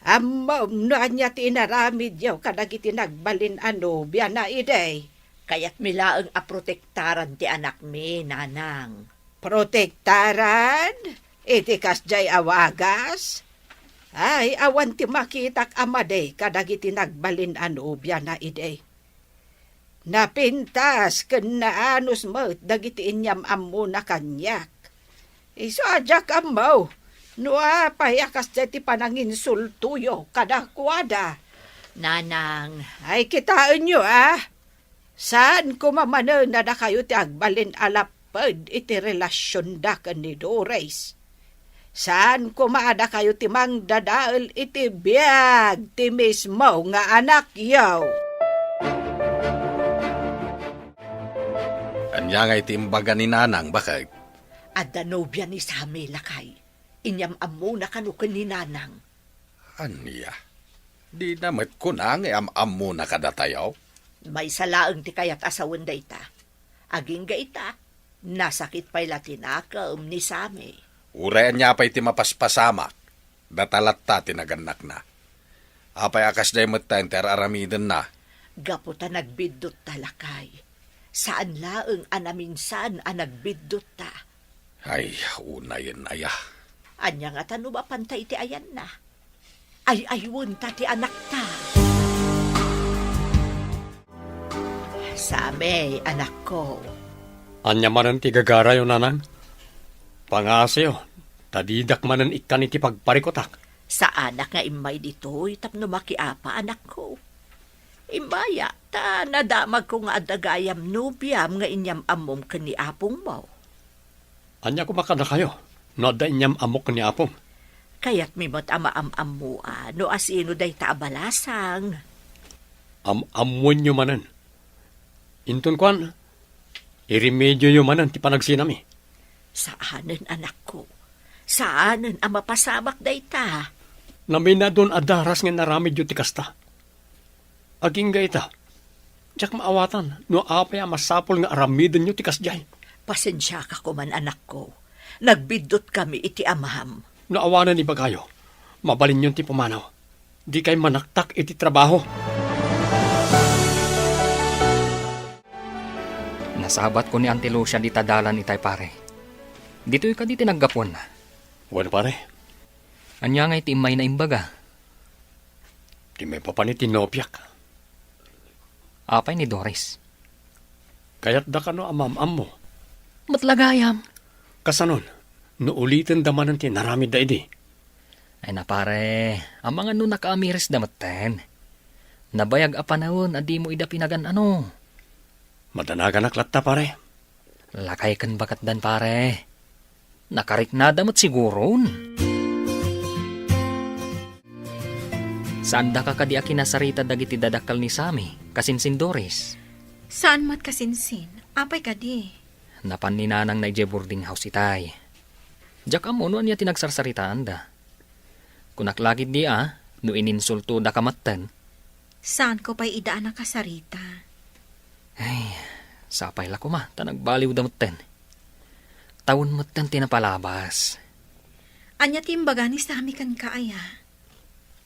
Amaw na niya tinaramid yaw kadagiti nagbalin biya na iday. Kaya't milaang aprotektaran ti anak mi, nanang. Protektaran? Itikas jay awagas? Ay, awan ti makitak amaday kadagiti nagbalin biya na iday. Napintas ken naanos mo dagiti inyam ammo na kanyak. Iso adyak amaw. Nua payakas ti pananginsultuyo kadakwada. Nanang. Ay kitaan nyo Saan kumamano na da kayo ti agbalin alapad iti relasyon da ken ni Dores? Saan kumaada kayo ti mangdadaal iti biyag ti mismo nga anak yaw? Anya nga itimbaga ni nanang, bakit? Adda nobya ni Sami lakay. Inyam amo na kanukan ni nanang. Anya? Di namat ko na nga am-am na kadatayaw. May salaang ti kayat asawan dayta. Aging gaita, nasakit pa'y latinakam ni Sami. Urayan niya pa'y ti mapaspasamak. Datalat ta tinaganak na. Apay akas day matenter aramiden na. Gaputa nagbidot talakay. Saan laang anaminsan nagbidot ta. Ay, unayin aya. Anya nga tano ba pantay ti ayan na? Ay ayun ta ti anak ta. Sami, anak ko. Anya manan ti gagara yo nanang. Pangasyo, tadidak manan ikan iti pagparikotak. Sa anak nga imay dito'y tapno makiapa anak ko. Imaya, ta nadamag ko nga adagayam nubyam nga inyam amom kani apong mo. Anya ko makada kayo, no da inyam amok ni apong. Kaya't mimot amaam-am mo no asino day taabalasang. Amuan nyo manan. Intun kwan, irimedyo nyo manan ti panagsinami. Saanan anak ko? Saanan ang mapasamak day ta? Nami na doon adaras nga naramid yun ti kasta. Aging gaita, diyak maawatan, no apay masapol nga aramidin nyo ti kasjay. Pasensya ka kuman anak ko. Nagbidot kami iti amaham. Naawanan ni bagayo, mabalin yun ti pumanaw. Di kay manaktak iti trabaho. Nasabat ko ni Auntie Lucia di tadalan itay pare. Dito'y ka di tinaggapon. Bueno pare. Anya nga iti imay na imbaga. Di may papanitinopyak. Apay ni Doris. Kaya't da ka no amam-am mo. Matlagayam. Kasanon, no ulitin damanan ti naramid da idi. Ay na pare, ang mga no nakaamiris damaten. Nabayag apanahon adi mo ida pinagan ano. Madanagan aklat ta pare. Lakay kan bakat dan pare. Nakarik na damat siguron. Saan da ka kadi akinasarita dagiti dadakkel ni Sami, kasinsin Doris? Saan mat kasinsin? Apay ka di. Napan ni nanang na boarding house itay. Diyak amo no niya tinagsarsaritaan da. Kunaklagid di no ininsulto da kamatan. Saan ko pa'y idaan ang kasarita? Ay, sapay la ko ma, tanagbaliw da matan. Taon matan tinapalabas. Anya timbaga ni Sami kan kaaya.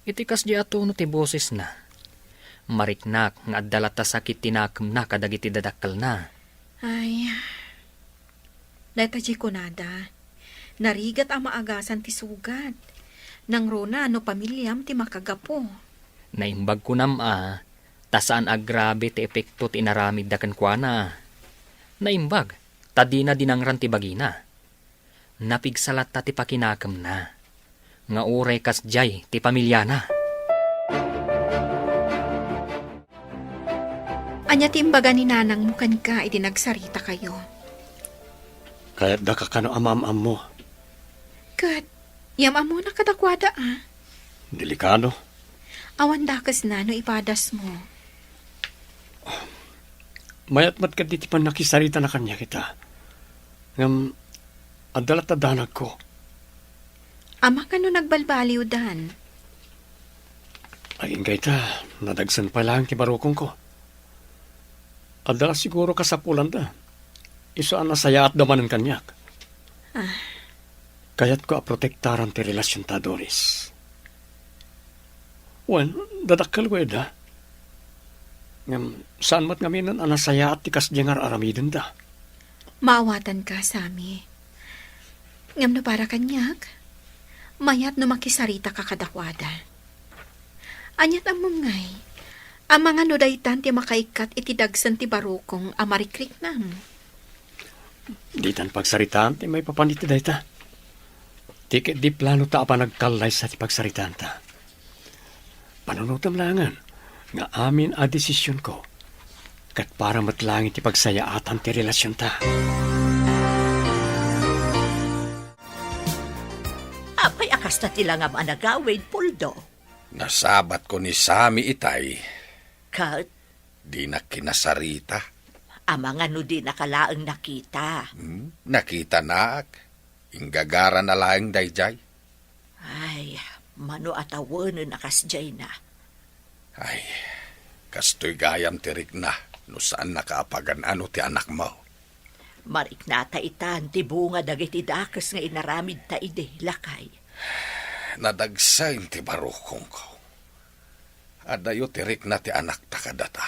Itikas di ato no ti boses na. Mariknak nga adalata sakit tinakam na kadagiti dadakkel na. Ay, dahita di kunada. Narigat ang maagasan ti sugat. Nang rona no pamilyam ti makagapo. Naimbag ko tasaan agrabe ti epekto ti inaramid da kankwana. Naimbag, tadi na dinangran ti bagina. Napigsalat ta ti pakinakam na. Nga uray kas jay ti pamilya na. Anya timbaga ni nanang mukan ka itinagsarita kayo. Kaya't da ka kano amam-am mo. Kat, yamam mo na kadakwada Delikado. Awan dakas na no ipadas mo. Mayat mat ka di ti pan nakisarita na kanya kita. Ngam, adalat adanag ko. Ama ka no nagbalbaliw dan. Ay ingay ta, nadagsan pa lang ti barukong ko. Adala siguro kasapulan da. Iso ang nasaya at damanan kanyak. Kaya't ko aprotektaran ti relasyon ta, Doris. Wan, dadakkel ko da. Ngam, saan mat ngaminan ang nasaya at tikas diyangar aramidin da. Maawatan ka, Sami. Ngam no para kanyak, mayat no makisarita ka kadakwada. Anyat ang mungay, ang mga nodaytan ti makaikat iti dagsan ti barukong amarikrik nam. Di tan pagsaritaan ti may papaniti dayta. Tiket di plano ta apa nagkalay sa ti pagsaritaan ta. Panunutam langan nga amin a desisyon ko kat para matlangin ti pagsayaatan ti relasyon ta. Apay akas na tilangam anagawid, Puldo. Nasabat ko ni Sami itay, Kat, di na kinasarita. amang ano di nakalaang nakita. Nakita naak, inggagara na laeng dayjay. Ay, mano atawanan nakasjay na. Ay, kastoy gayam tirik na, no saan nakaapagan ano ti anak mo. Marik nata itan, ti bunga dagiti dakas nga inaramid ta ide, lakay. Nadagsain ti barukong ko. Adayo tirik na ti anak ta kadata.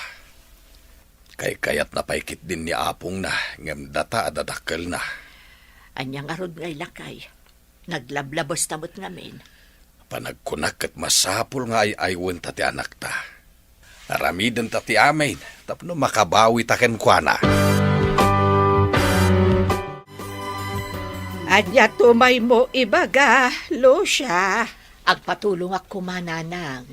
Kay kayat napaikit din ni apong na, ngem data adadakkel na. Anyang arod ngay lakay, naglablabos tamot ngamin. Panagkunak at masapul nga ay aywan ta ti anak ta. Aramiden ta ti amin, tapno makabawi ta kenkwana. Anya tumay mo ibaga, Lucia. Agpatulong ako mananang.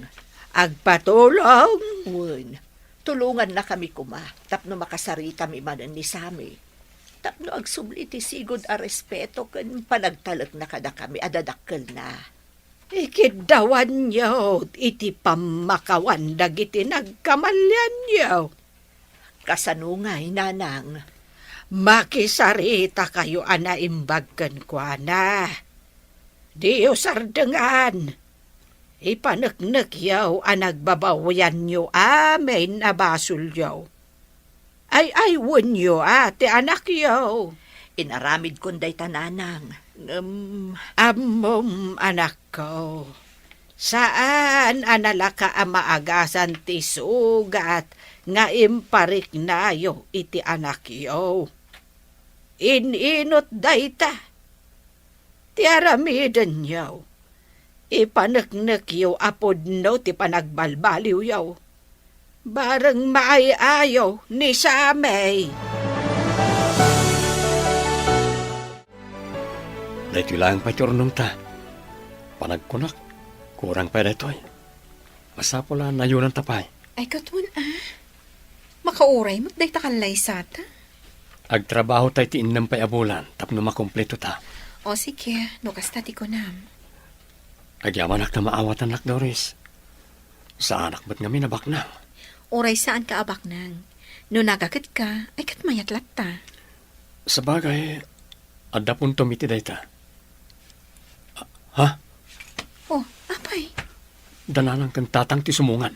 Agpatulong. Wen, tulungan na kami kuma, tapno makasarita mi manan ni Sami. Tapno agsubli ti sigod a respeto ken panagtalek na kada kami adadakkel na. Ikidawan niyo, iti pamakawan dagiti nagkamalyan niyo. Kasanungay, nanang. Makisarita kayo anaimbagkan kwa na. Diyo sardengan. Ipaneknek yaw anagbabawayan nyo amin abasul yaw. Ay wun yo ate anak yaw. Inaramid kunday tananang. Amom anak ko. Saan analaka ang maagasan ti sugat nga imparik na yo iti anak yo. Ininot dayta. Ti aramiden yo. Ipaneknek yo apod no ti panagbalbaliw yo. Bareng maayayo ni Samay. Dahito lang pa iturnong ta. Panagkunak, kurang pa dahitoy. Masapula na yun ang tapay. Ay katun makauray magday ta kalay sata. Agtrabaho tayo ti innam pa'y abulan, tapno makompleto ta. O sige, nukas tati ko nam. Agyaman ak na maawatan lak, Doris. Sa anak ba't nga minabak na? Uray saan ka abak nang. No nagagad ka, ay kat mayatlat ta. Sa bagay, adda pun tumiti day ta. Ha? Oh, apay. Dananang kang tatang ti sumungan.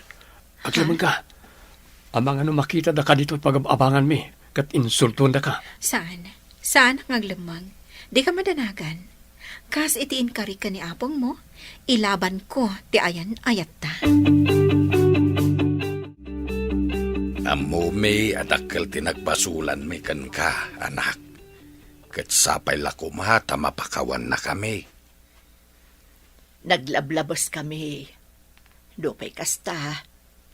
Aglaman ka. Amang ano makita da ka dito at pag-abangan mi. Kat insultuan da ka. Saan? Saan ang aglamang? Di ka madanagan. Kas itiin ka ka ni apong mo, ilaban ko ti ayan ayat ta. Amo may adakkel tinagbasulan may kan ka, anak. Kat sapay lakumata mapakawan na kami. Naglablabas kami. Dupay kasta,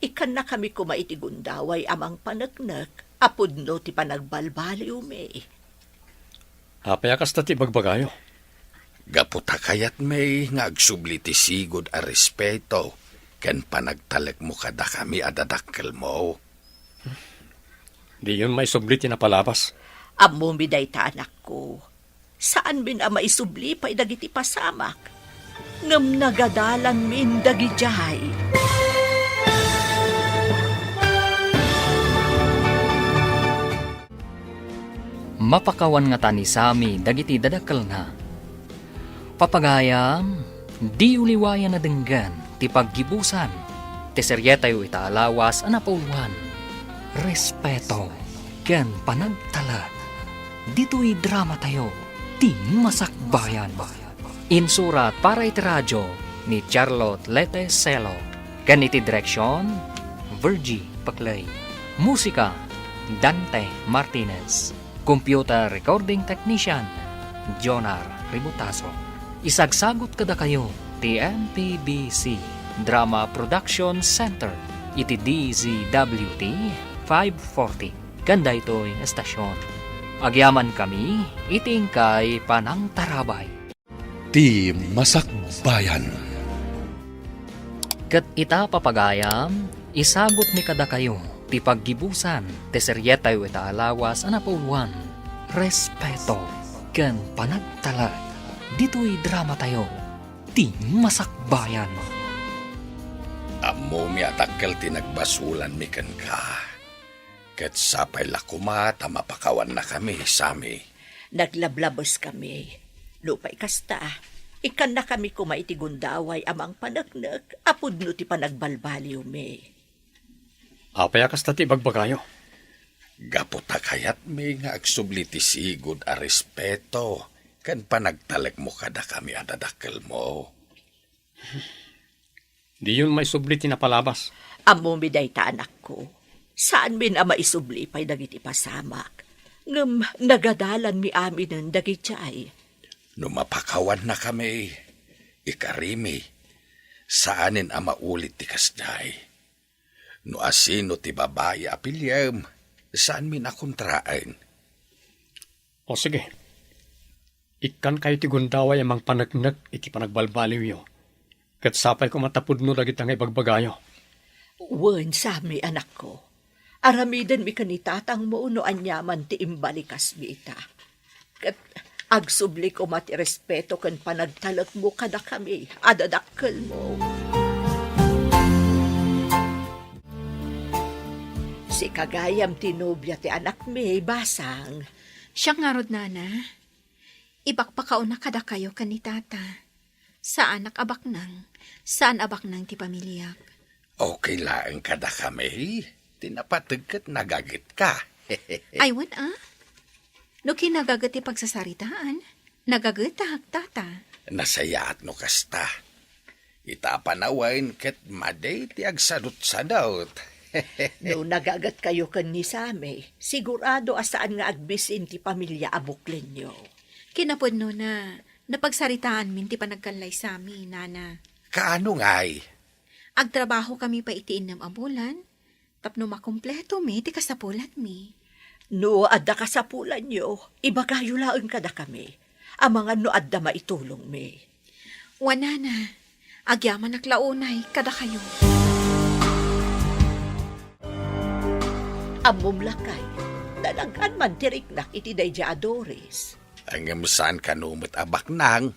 ikan na kami kumaitigundaway amang panagnak, apudno ti panagbalbaliw me. Hapaya kasta ti bagbagayo. Gaputa kayat may nga agsubli ti sigod a respeto, ken panagtalek mo kada kami adadakkel mo. Di yun may sublit na palabas. Amo miday ta anak ko. Saan bin ama isubli pa'y dagiti pasamak? Ngam nagadalan min dagijay. Mapakawan nga tani sami dagiti dadakkel na. Papagayam, di uliwayan na denggan ti paggibusan. Ti seryetayo itaalawas anapuluan. Respeto ken panagtalag. Dito'y drama tayo, ti masakbayan. Insurat para iti radyo ni Charlotte Lete Celo. Ken iti direksyon, Virgie Paclay. Musika, Dante Martinez. Computer Recording Technician, Jonar Ributaso. Isagsagot kada kayo, ti MPBC Drama Production Center, iti DZWT 540. Ganda ito'y estasyon. Agyaman kami, iting kay Panang Tarabay. Ti Masakbayan. Kat ita papagayam, isagot mi kada kayo, ti paggibusan, ti seryetayo itaalawas anapuluan. Respeto, ken panagtalag. Dito'y drama tayo, ti masakbayan. Amo mi adakkel tinagbasulan mi ken ka. Ket sapay lakumata mapakawan na kami sami. Naglablabos kami. Lupay kasta, ikan na kami kumaitigundaway amang panagnak, apudno ti panagbalbaliw me. Hapaya kasta ti bagbagayo. Gaputa kayat may nga agsubli ti sigod a respeto, ken panagtalek mo kada kami adadakkel mo. Di yun may sublit na palabas. Amo miday ta anak ko. Saan min ama isubli pa'y dagiti pasamak? Ngam nagadalan mi amin ng dagitay. No mapakawan na kami, ikarimi, saanin ama ulit ti kasday. No asino ti babae apilyam, saan min akontraen? O sige. Ikan kayo ti gundaway amang panagnak iti panagbalbaliw yo. Kat sapay ko matapud no dagit ang ibagbagayo. Wen sami anak ko. Aramiden mi kanitatang mo no anyaman ti imbalikas mi ita. Kat agsubli ko mati respeto ken panagtalak mo kada kami, adadakkel mo. Si kagayam tinubya ti anak mi, basang. Siya nga rod nana. Ibakpakaon na kada kayo kanitata. Saan abak nang? Saan abak nang ti pamilyak? Okay lang kada kami, tinapatagkat nagagit ka. Ay, wan No kinagagat ti pagsasaritaan, nagagat tata. Nasayaat no kasta. Itapanawain ket maday ti agsadot-sadot. No nagagat kayo kan ni Same, sigurado asaan nga agbisin ti pamilya abuklen nyo. Kinapod no na napagsaritaan min ti panagkanlay sami, nana. Kaano nga'y? Agtrabaho kami pa itiin ng abulan, tapno makumpleto mi ti kasapulat mi. No adda kasapulan nyo, ibagayo laeng kada kami. Amangan no adda maitulong mi. Wanana, agyaman naklaunay kada kayo. Amom lakay, dalagan man tiriknak iti dayja Adoris. Ang saan kanumot abak nang?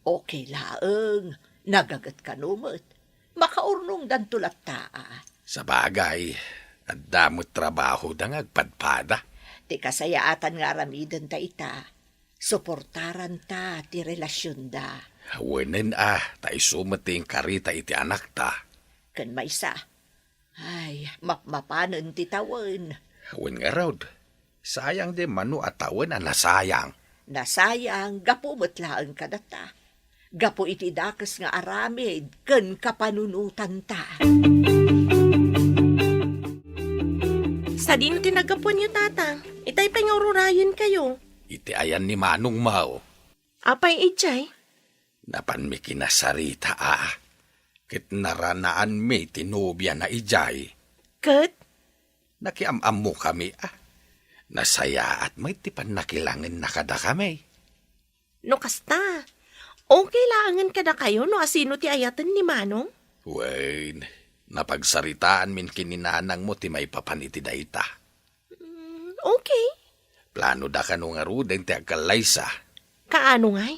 Okay laeng, nagagat kanumot. Makaurnong dan tulat taa. Sa bagay, at damot trabaho dang agpadpada. Ti kasayaatan nga aramiden ta ita. Suportaran ta ti relasyon da. Hawanin tayo sumating karita iti anak ta. Kan maysa. Ay, mapmapanan ti tawen. Hawan nga raw, sayang di mano at taon nasayang. Nasayang, gapo matlaan ka data. Gapo iti dakas nga aramid, ken kapanunutan ta. Sa din tinagapon niyo, tatang. Itay pangururayon kayo. Iti ayan ni Manong Mao. Apay ijay? Napan mi kinasarita Kit naranaan mi tinubya na ijay. Kat? Nakiamam mo kami Nasaya at may tipan nakilangan na kada kami. No kasta. Okay langan kada kayo no asino ti ayatan ni Manong? Wayne, napagsaritaan min kininanang mo ti may papaniti dayta. Okay. Plano da ka nung aruden ti agkalaysa. Kaano ngay?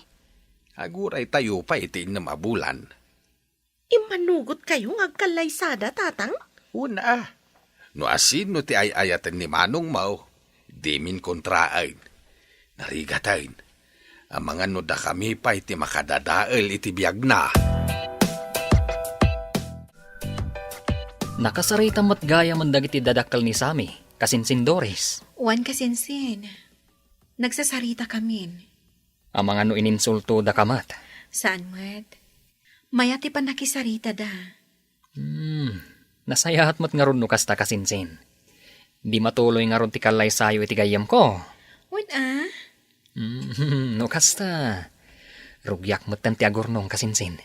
Aguray tayo pa iti na mabulan. Imanugot kayo agkalaysada, tatang? Una no asino ti ayayatan ni Manong Mao, di min kontraain. Narigatain, ang mga no da kami pa iti makadadael iti biyag na. Nakasarita mo't gaya man dagiti dadakkel ni Sami, kasinsin Doris. Wan kasinsin. Nagsasarita kamin. Ang mga no ininsulto da kamat. Saan mat? Mayati pa nakisarita da. Nasayahat mo't nga ron no kasta kasinsin. Di matuloy nga ron ti kalay sayo iti gayam ko. Wan No kasta. Rugyak mo't ti agurnong kasinsin.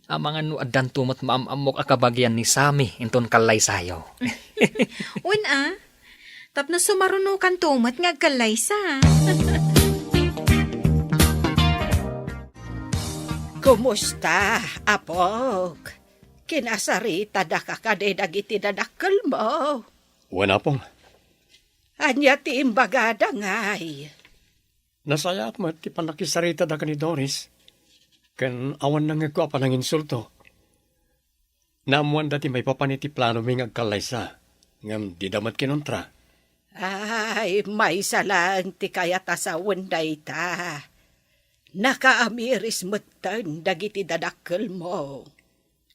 Ang mga no adan tumot maamamok akabagyan ni Sami inton kalay sayo. Wan Tapno sumarunukan tumat nga agkalaysa. Kumusta, apok? Kinasarita da kakadedag iti dadakkel mo. Wala pong. Anya ti imbagada ngay. Nasaya at mo ti panakisarita da ka ni Doris. Kan awan nang nagkwa ng insulto. Namuan dati may papaniti plano may agkalaysa. Ngam di damat kinontra. Ay, may salang ti kayata sa wenday ta. Nakaamiris mutan dagiti dadakkel mo.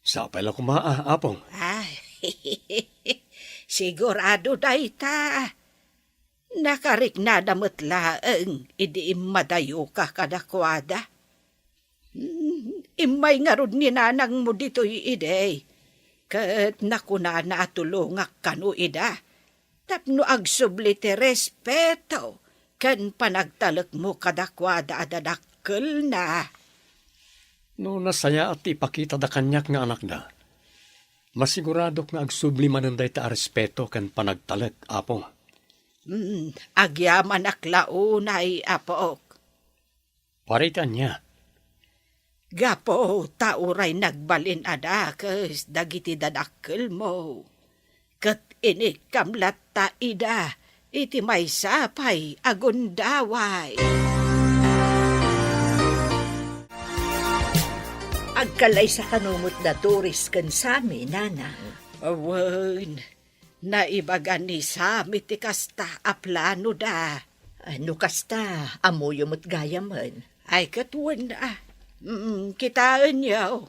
Sapay lang kumaa, apong. Ay, sigurado day ta. Nakariknada mutlaeng idi madayo ka kadakwada. Imay nga rod ni nanang mo dito'y ide. Kat nakuna na tulungak kanu ida. Tapno agsubli ti respeto. Kan panagtalak mo kadakwada adadakkel na. No nasaya at ipakita da kanyak nga anak na. Masigurado nga agsubli manunday ta respeto kan panagtalak, apong. Agyaman aklaunay, apok. Paritan niya. Gapo, tauray nagbalin adakas dagiti dadakkel mo. Kat inikamlat ta ida, iti may sapay agundaway. Agkalay sa kanumot na Doris kan Sami, nanang. Awan, naibagan ni Sami ti kasta aplano da. Ano kasta, amoyo mo't gayaman. Ay katwan kitaan yaw.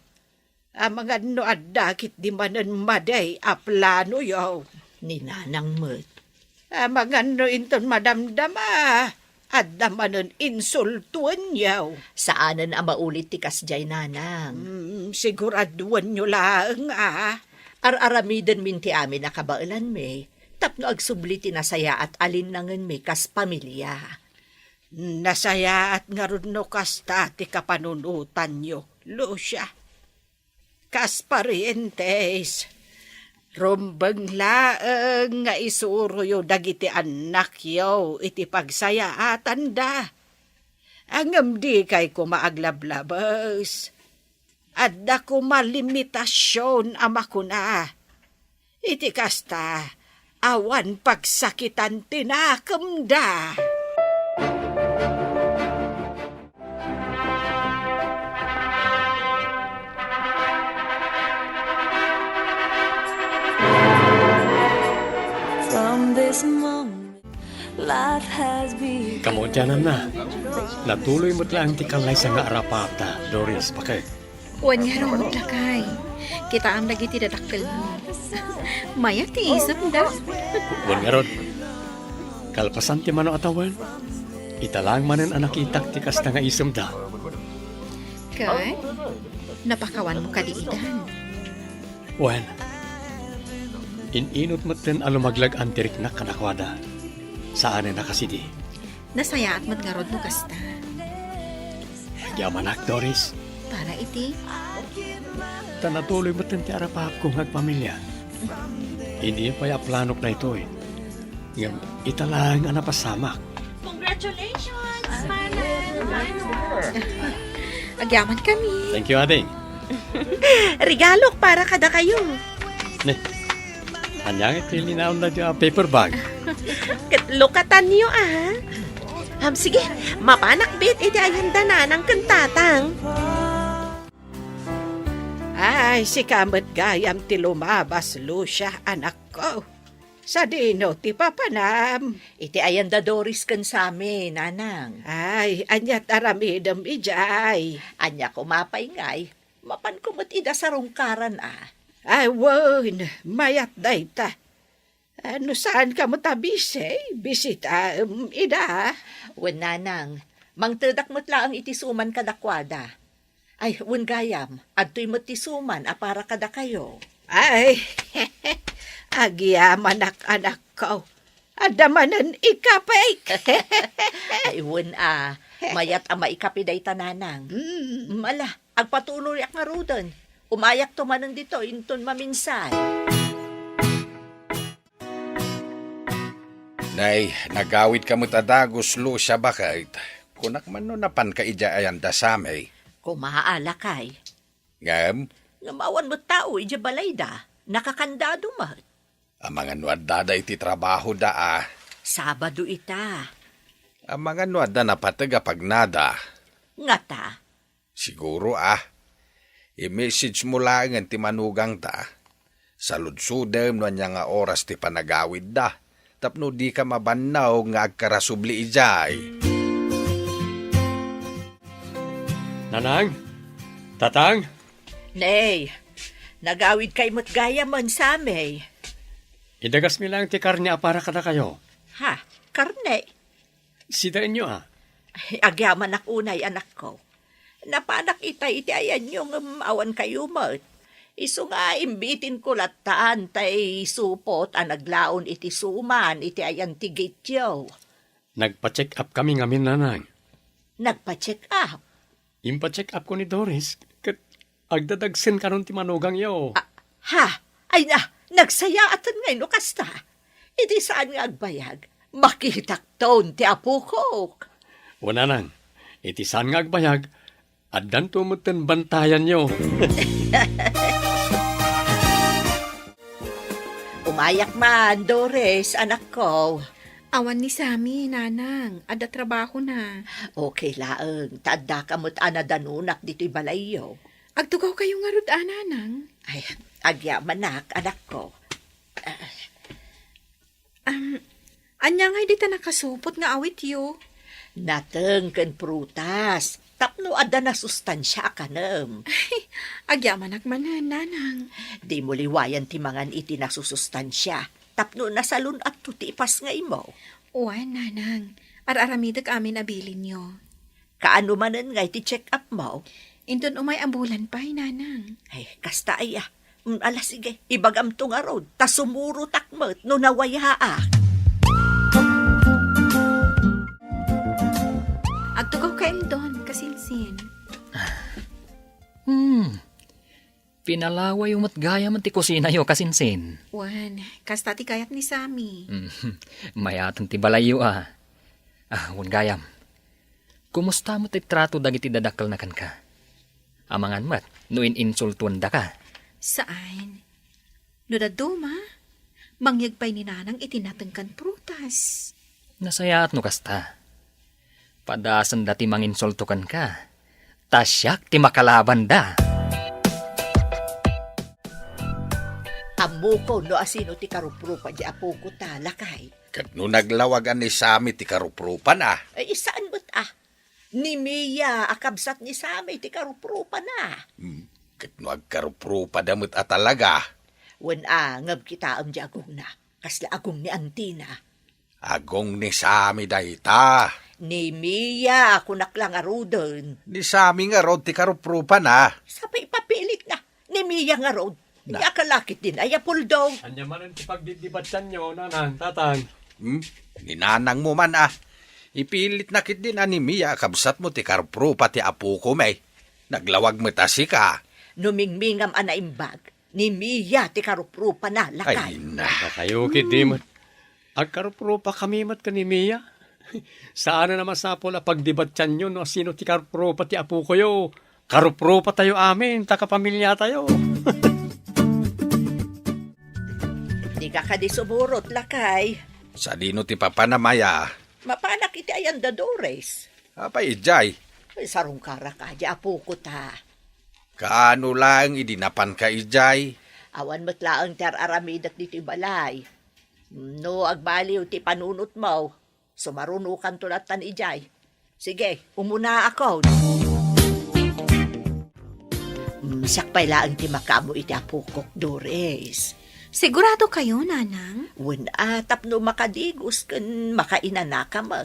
Ang mga no adakit di manan maday aplano yaw. Ni nanang mo't. Ang mga no inton madamdama. At damanan insultuan yaw. Saanan ang maulit ti kasjay, nanang? Siguraduan nyo lang, Ar-aramiden min ti amin nakabailan me. Tapno agsubli ti nasaya at alinangan me kas pamilya. Nasaya at nga ron no kasta ti kapanunutan nyo, Lucia. Kas parientes, rumbang laeng nga isuro yo dagiti anak yo iti pagsayaatan da. Angam di kay kumaaglablabas. Adda kumalimitasyon ama ko na. Iti kasta, awan pagsakitan tinakam da. Kamu dyanan na. Natuloy mo't lang ti kalay sa nga arapata, Doris, bakit? Wan nga ron lakay. Kita ang lagi tidadakkel mo. Maya ti isip da. Wan nga ron. Kalpasan ti mano atawan. Italang manen anak itak ti kasta nga isem da. Kay, napakawan mo kaliidan. Wan. Ininot mo't ten alumaglag antirik na kanakwada. Saan na nakasidi? Nasayaat mo't nga ron mo kasta. Yamanak, Doris. Para iti, Tanatuloy mo't ten ti arapap kong agpamilya. Hindi pa ya planok na ito eh. Ngam, italang ang napasamak. Congratulations, Manang! agyaman kami. Thank you, ading. Regalo para kada kayo. Ne, anyang itilinaw na dyan paper bag. Lukatan niyo sige, mapanak bit iti ayanda na ng kantatang. Ay, si kamot gayam ti lumabas, Lucia, anak ko. Sa dino ti papanam. Iti ayanda Doris kan sami, nanang. Ay, anyat aramidam ijay. Anya ko mapay ngay, mapan ko mo't ida sa rungkaran Ay, won, mayat dayta. Ano saan ka mo tabise? Bisita, ida. Wen nanang, mangtedak mo't laang iti suman kadakwada. Ay, wen gayam, adto'y mo't tisuman para kada kayo. Ay, agyaman anak ko. Adamanan ikapay. Ay, wen mayat maikapiday tananang. Mala, agpatuloy ak nga rudan. Umayak tumanan dito, inton maminsan. Nay, nagawid ka mo't adagos, Lucia, bakit? Kunak man no napan ka ija ayan da samay. Kumaala kay. Ngam, Ngamawan mo tao, ija balayda. Nakakandado mat. ang mga nuadada iti trabaho da Sabado ita. Ang mga nuada na pataga pagnada. Ngata. Siguro i-message mo lang ang timanugang ta. Saludsudem no niya nga oras ti panagawid da. Tapno di ka mabanaw nga agkarasubli ijay. Nanang? Tatang? Nay, nagawid kay mo't gaya man sa amay. Idagas mi lang ti karne para kada kayo. Ha, karne. Sidaan nyo Ay, agyaman ak unay anak ko. Napanak itay iti ayan yung awan kayo mat. Iso nga imbitin ko lataan tay supot naglaon iti suman iti ayan ti gityo. Nagpa-check up kami ngamin, nanang. Nagpa-check up. Impa-check up ko ni Doris. Kat agdadagsin karon ti manugang yo. Ha? Ay nagsaya atan ngay no kasta. Iti saan nga agbayag? Makitak taon ti apo ko. Wala nang. Iti saan nga agbayag. Addan tumutan bantayan nyo. Umayak man, Doris, anak ko. Awan ni Sami, nanang. Ada trabaho na. Okay laeng, taadda ka mo't anadanunak dito'y balayo. Agtugaw kayo nga rod, nanang. Ay, agyaman anak ko. Anya nga di ta nakasupot nga awit yo. Nateng ken prutas. Tapno ada na sustansya kanem. Agyaman akmanan, nanang. Di mo liwayan ti mangan iti nasusustansya. Tapno nasalun at tutipas nga imo. Uwan, nanang. Ar-aramidag amin abilin nyo. Kaano manen nga iti check up mo? Indon umay ambulan pa, nanang. Ay, kasta ay ala sige, ibagam to nga rod. Ta sumuro takmet no nawaya Agtugaw ka Eldon, kasinsin. Pinalaway umat gaya man ti kusina yo kasinsin. Wan, kasta ti kayat ni Sami. Mayatan ti balayo wan gayam. Kumusta mo ti trato dagiti dadakkel na kan ka? Amangan mat, no insultuan da ka. Saan? No daduma, mangyagpay ni nanang itinatengkan prutas. Nasayaat no kasta. Padasan dati manginsultukan ka. Tasyak ti makalaban da. Amo ko no asino ti karuprupa di apo ko talakay. Kat no naglawagan ni Sami ti karuprupan Ay, saan mo't Ni Mia, akabsat ni Sami, ti karuprupan Kat no agkaruprupa damot talaga. Wan ngab kita ang agong na. Kasla agong ni Antina. Agong ni Sami dayta. Ni Mia, kunak lang arudon. Ni Sami nga rod ti karuprupan Sapay papilit na. Ni Mia nga rod. Ni akalakit din ay apuldaw. Anya man ang pagdidibatsan nyo, nanang, tatang. Ninanang mo man Ipilit na kit din ni Mia kabsat mo ti karuprupa ti apo ko may. Naglawag mo tasi ka. Numingmingam anaimbag. Ni Mia, ti karuprupa na, lakay. Ay na. Kayo, kid, di mat. Agkaruprupa kami mat ka ni Mia. Saan na naman sapol a pagdibatyan nyo, no? Sino ti karuprupa ti apo ko yo? Karuprupa tayo amin, takapamilya tayo. Di ka kadisuburot, lakay. Sa dino ti papanamaya. Mapanak iti ayan dadores. Apay ijay. Ay, sarong kara ka, di apo ko ta. Kaano lang idinapan ka ijay. Awan mo't laang ter aramidat dito balay. No, agbaliw ti panunot mo. Sumarunukan tulatan ijay. Sige, umuna ako. Sakpay laang ti makamo iti apukok, Dores. Sigurado kayo, nanang? Wen tapno makadigos kan makainanaka mo.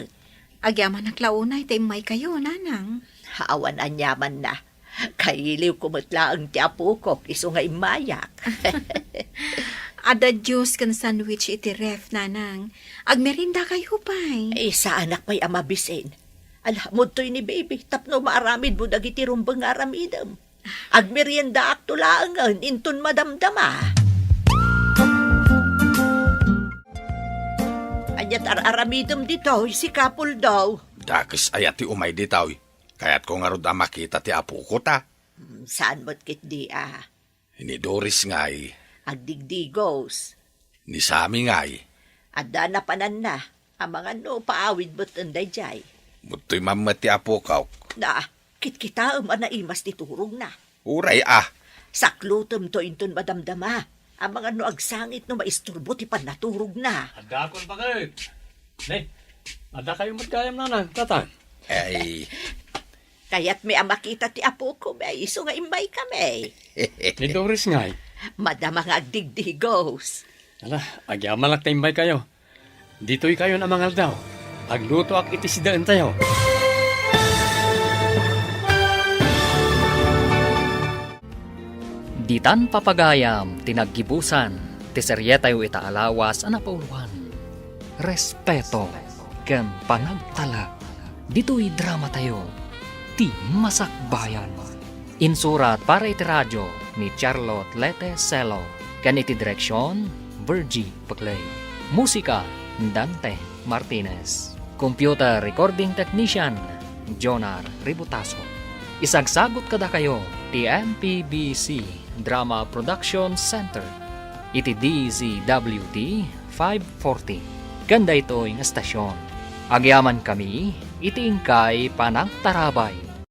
Agyaman naklaunay, taimay kayo, nanang. Awan anyaman na. Kailiw kumatlaang ti apukok, iso nga imayak. Ada Diyos kan sandwich iti ref, nanang. Agmerinda kayo pa'y. Sa anak pa'y amabisin. Alamod to'y ni baby, tapno maaramid mo dagiti rumbang aramidam. Agmerienda akto laangan, inton madamdama. Anyat aramidam dito, si Kapul daw. Dakis ayat ti umay ditaw. Kaya't ko nga rod makita ti apo ko ta. Saan mo't kit di Ni Doris ngay. Agdigdigos. Ni Sami ngay. Adda na panan na. Ang mga no paawid mo't anday jay. Muto'y mamati apo kaw. Na, kit-kita anaimas ti turong na. Uray Saklutom to inton madamdama. Ang mga no agsangit no maisturbo ti panaturog na. Ada akong bakit. Ne, ada kayo magkayam, nanang, tatang. Ay. Kaya't may amakita ti apo ko, may iso nga imbay kami. Ni Doris ngay. Madama nga agdigdigos. Ala, agyaman lang taimbay kayo. Dito'y kayo na mangal daw. Agluto ak itisidaan tayo. Ditan papagayam, tinaggibusan, ti serye tayo itaalawas, anapauluan. Respeto, ken panagtalag. Dito'y drama tayo, ti Masakbayan. Insurat para iti radyo ni Charlotte Lete Celo, ken iti direksyon, Virgie Paclay. Musika, Dante Martinez. Computer recording technician, Jonar Ributaso. Isagsagot kada kayo, ti MPBC Drama Production Center. Iti DZWT 540. Ganda ito yung estasyon. Agyaman kami, iti ingkay panagtarabay.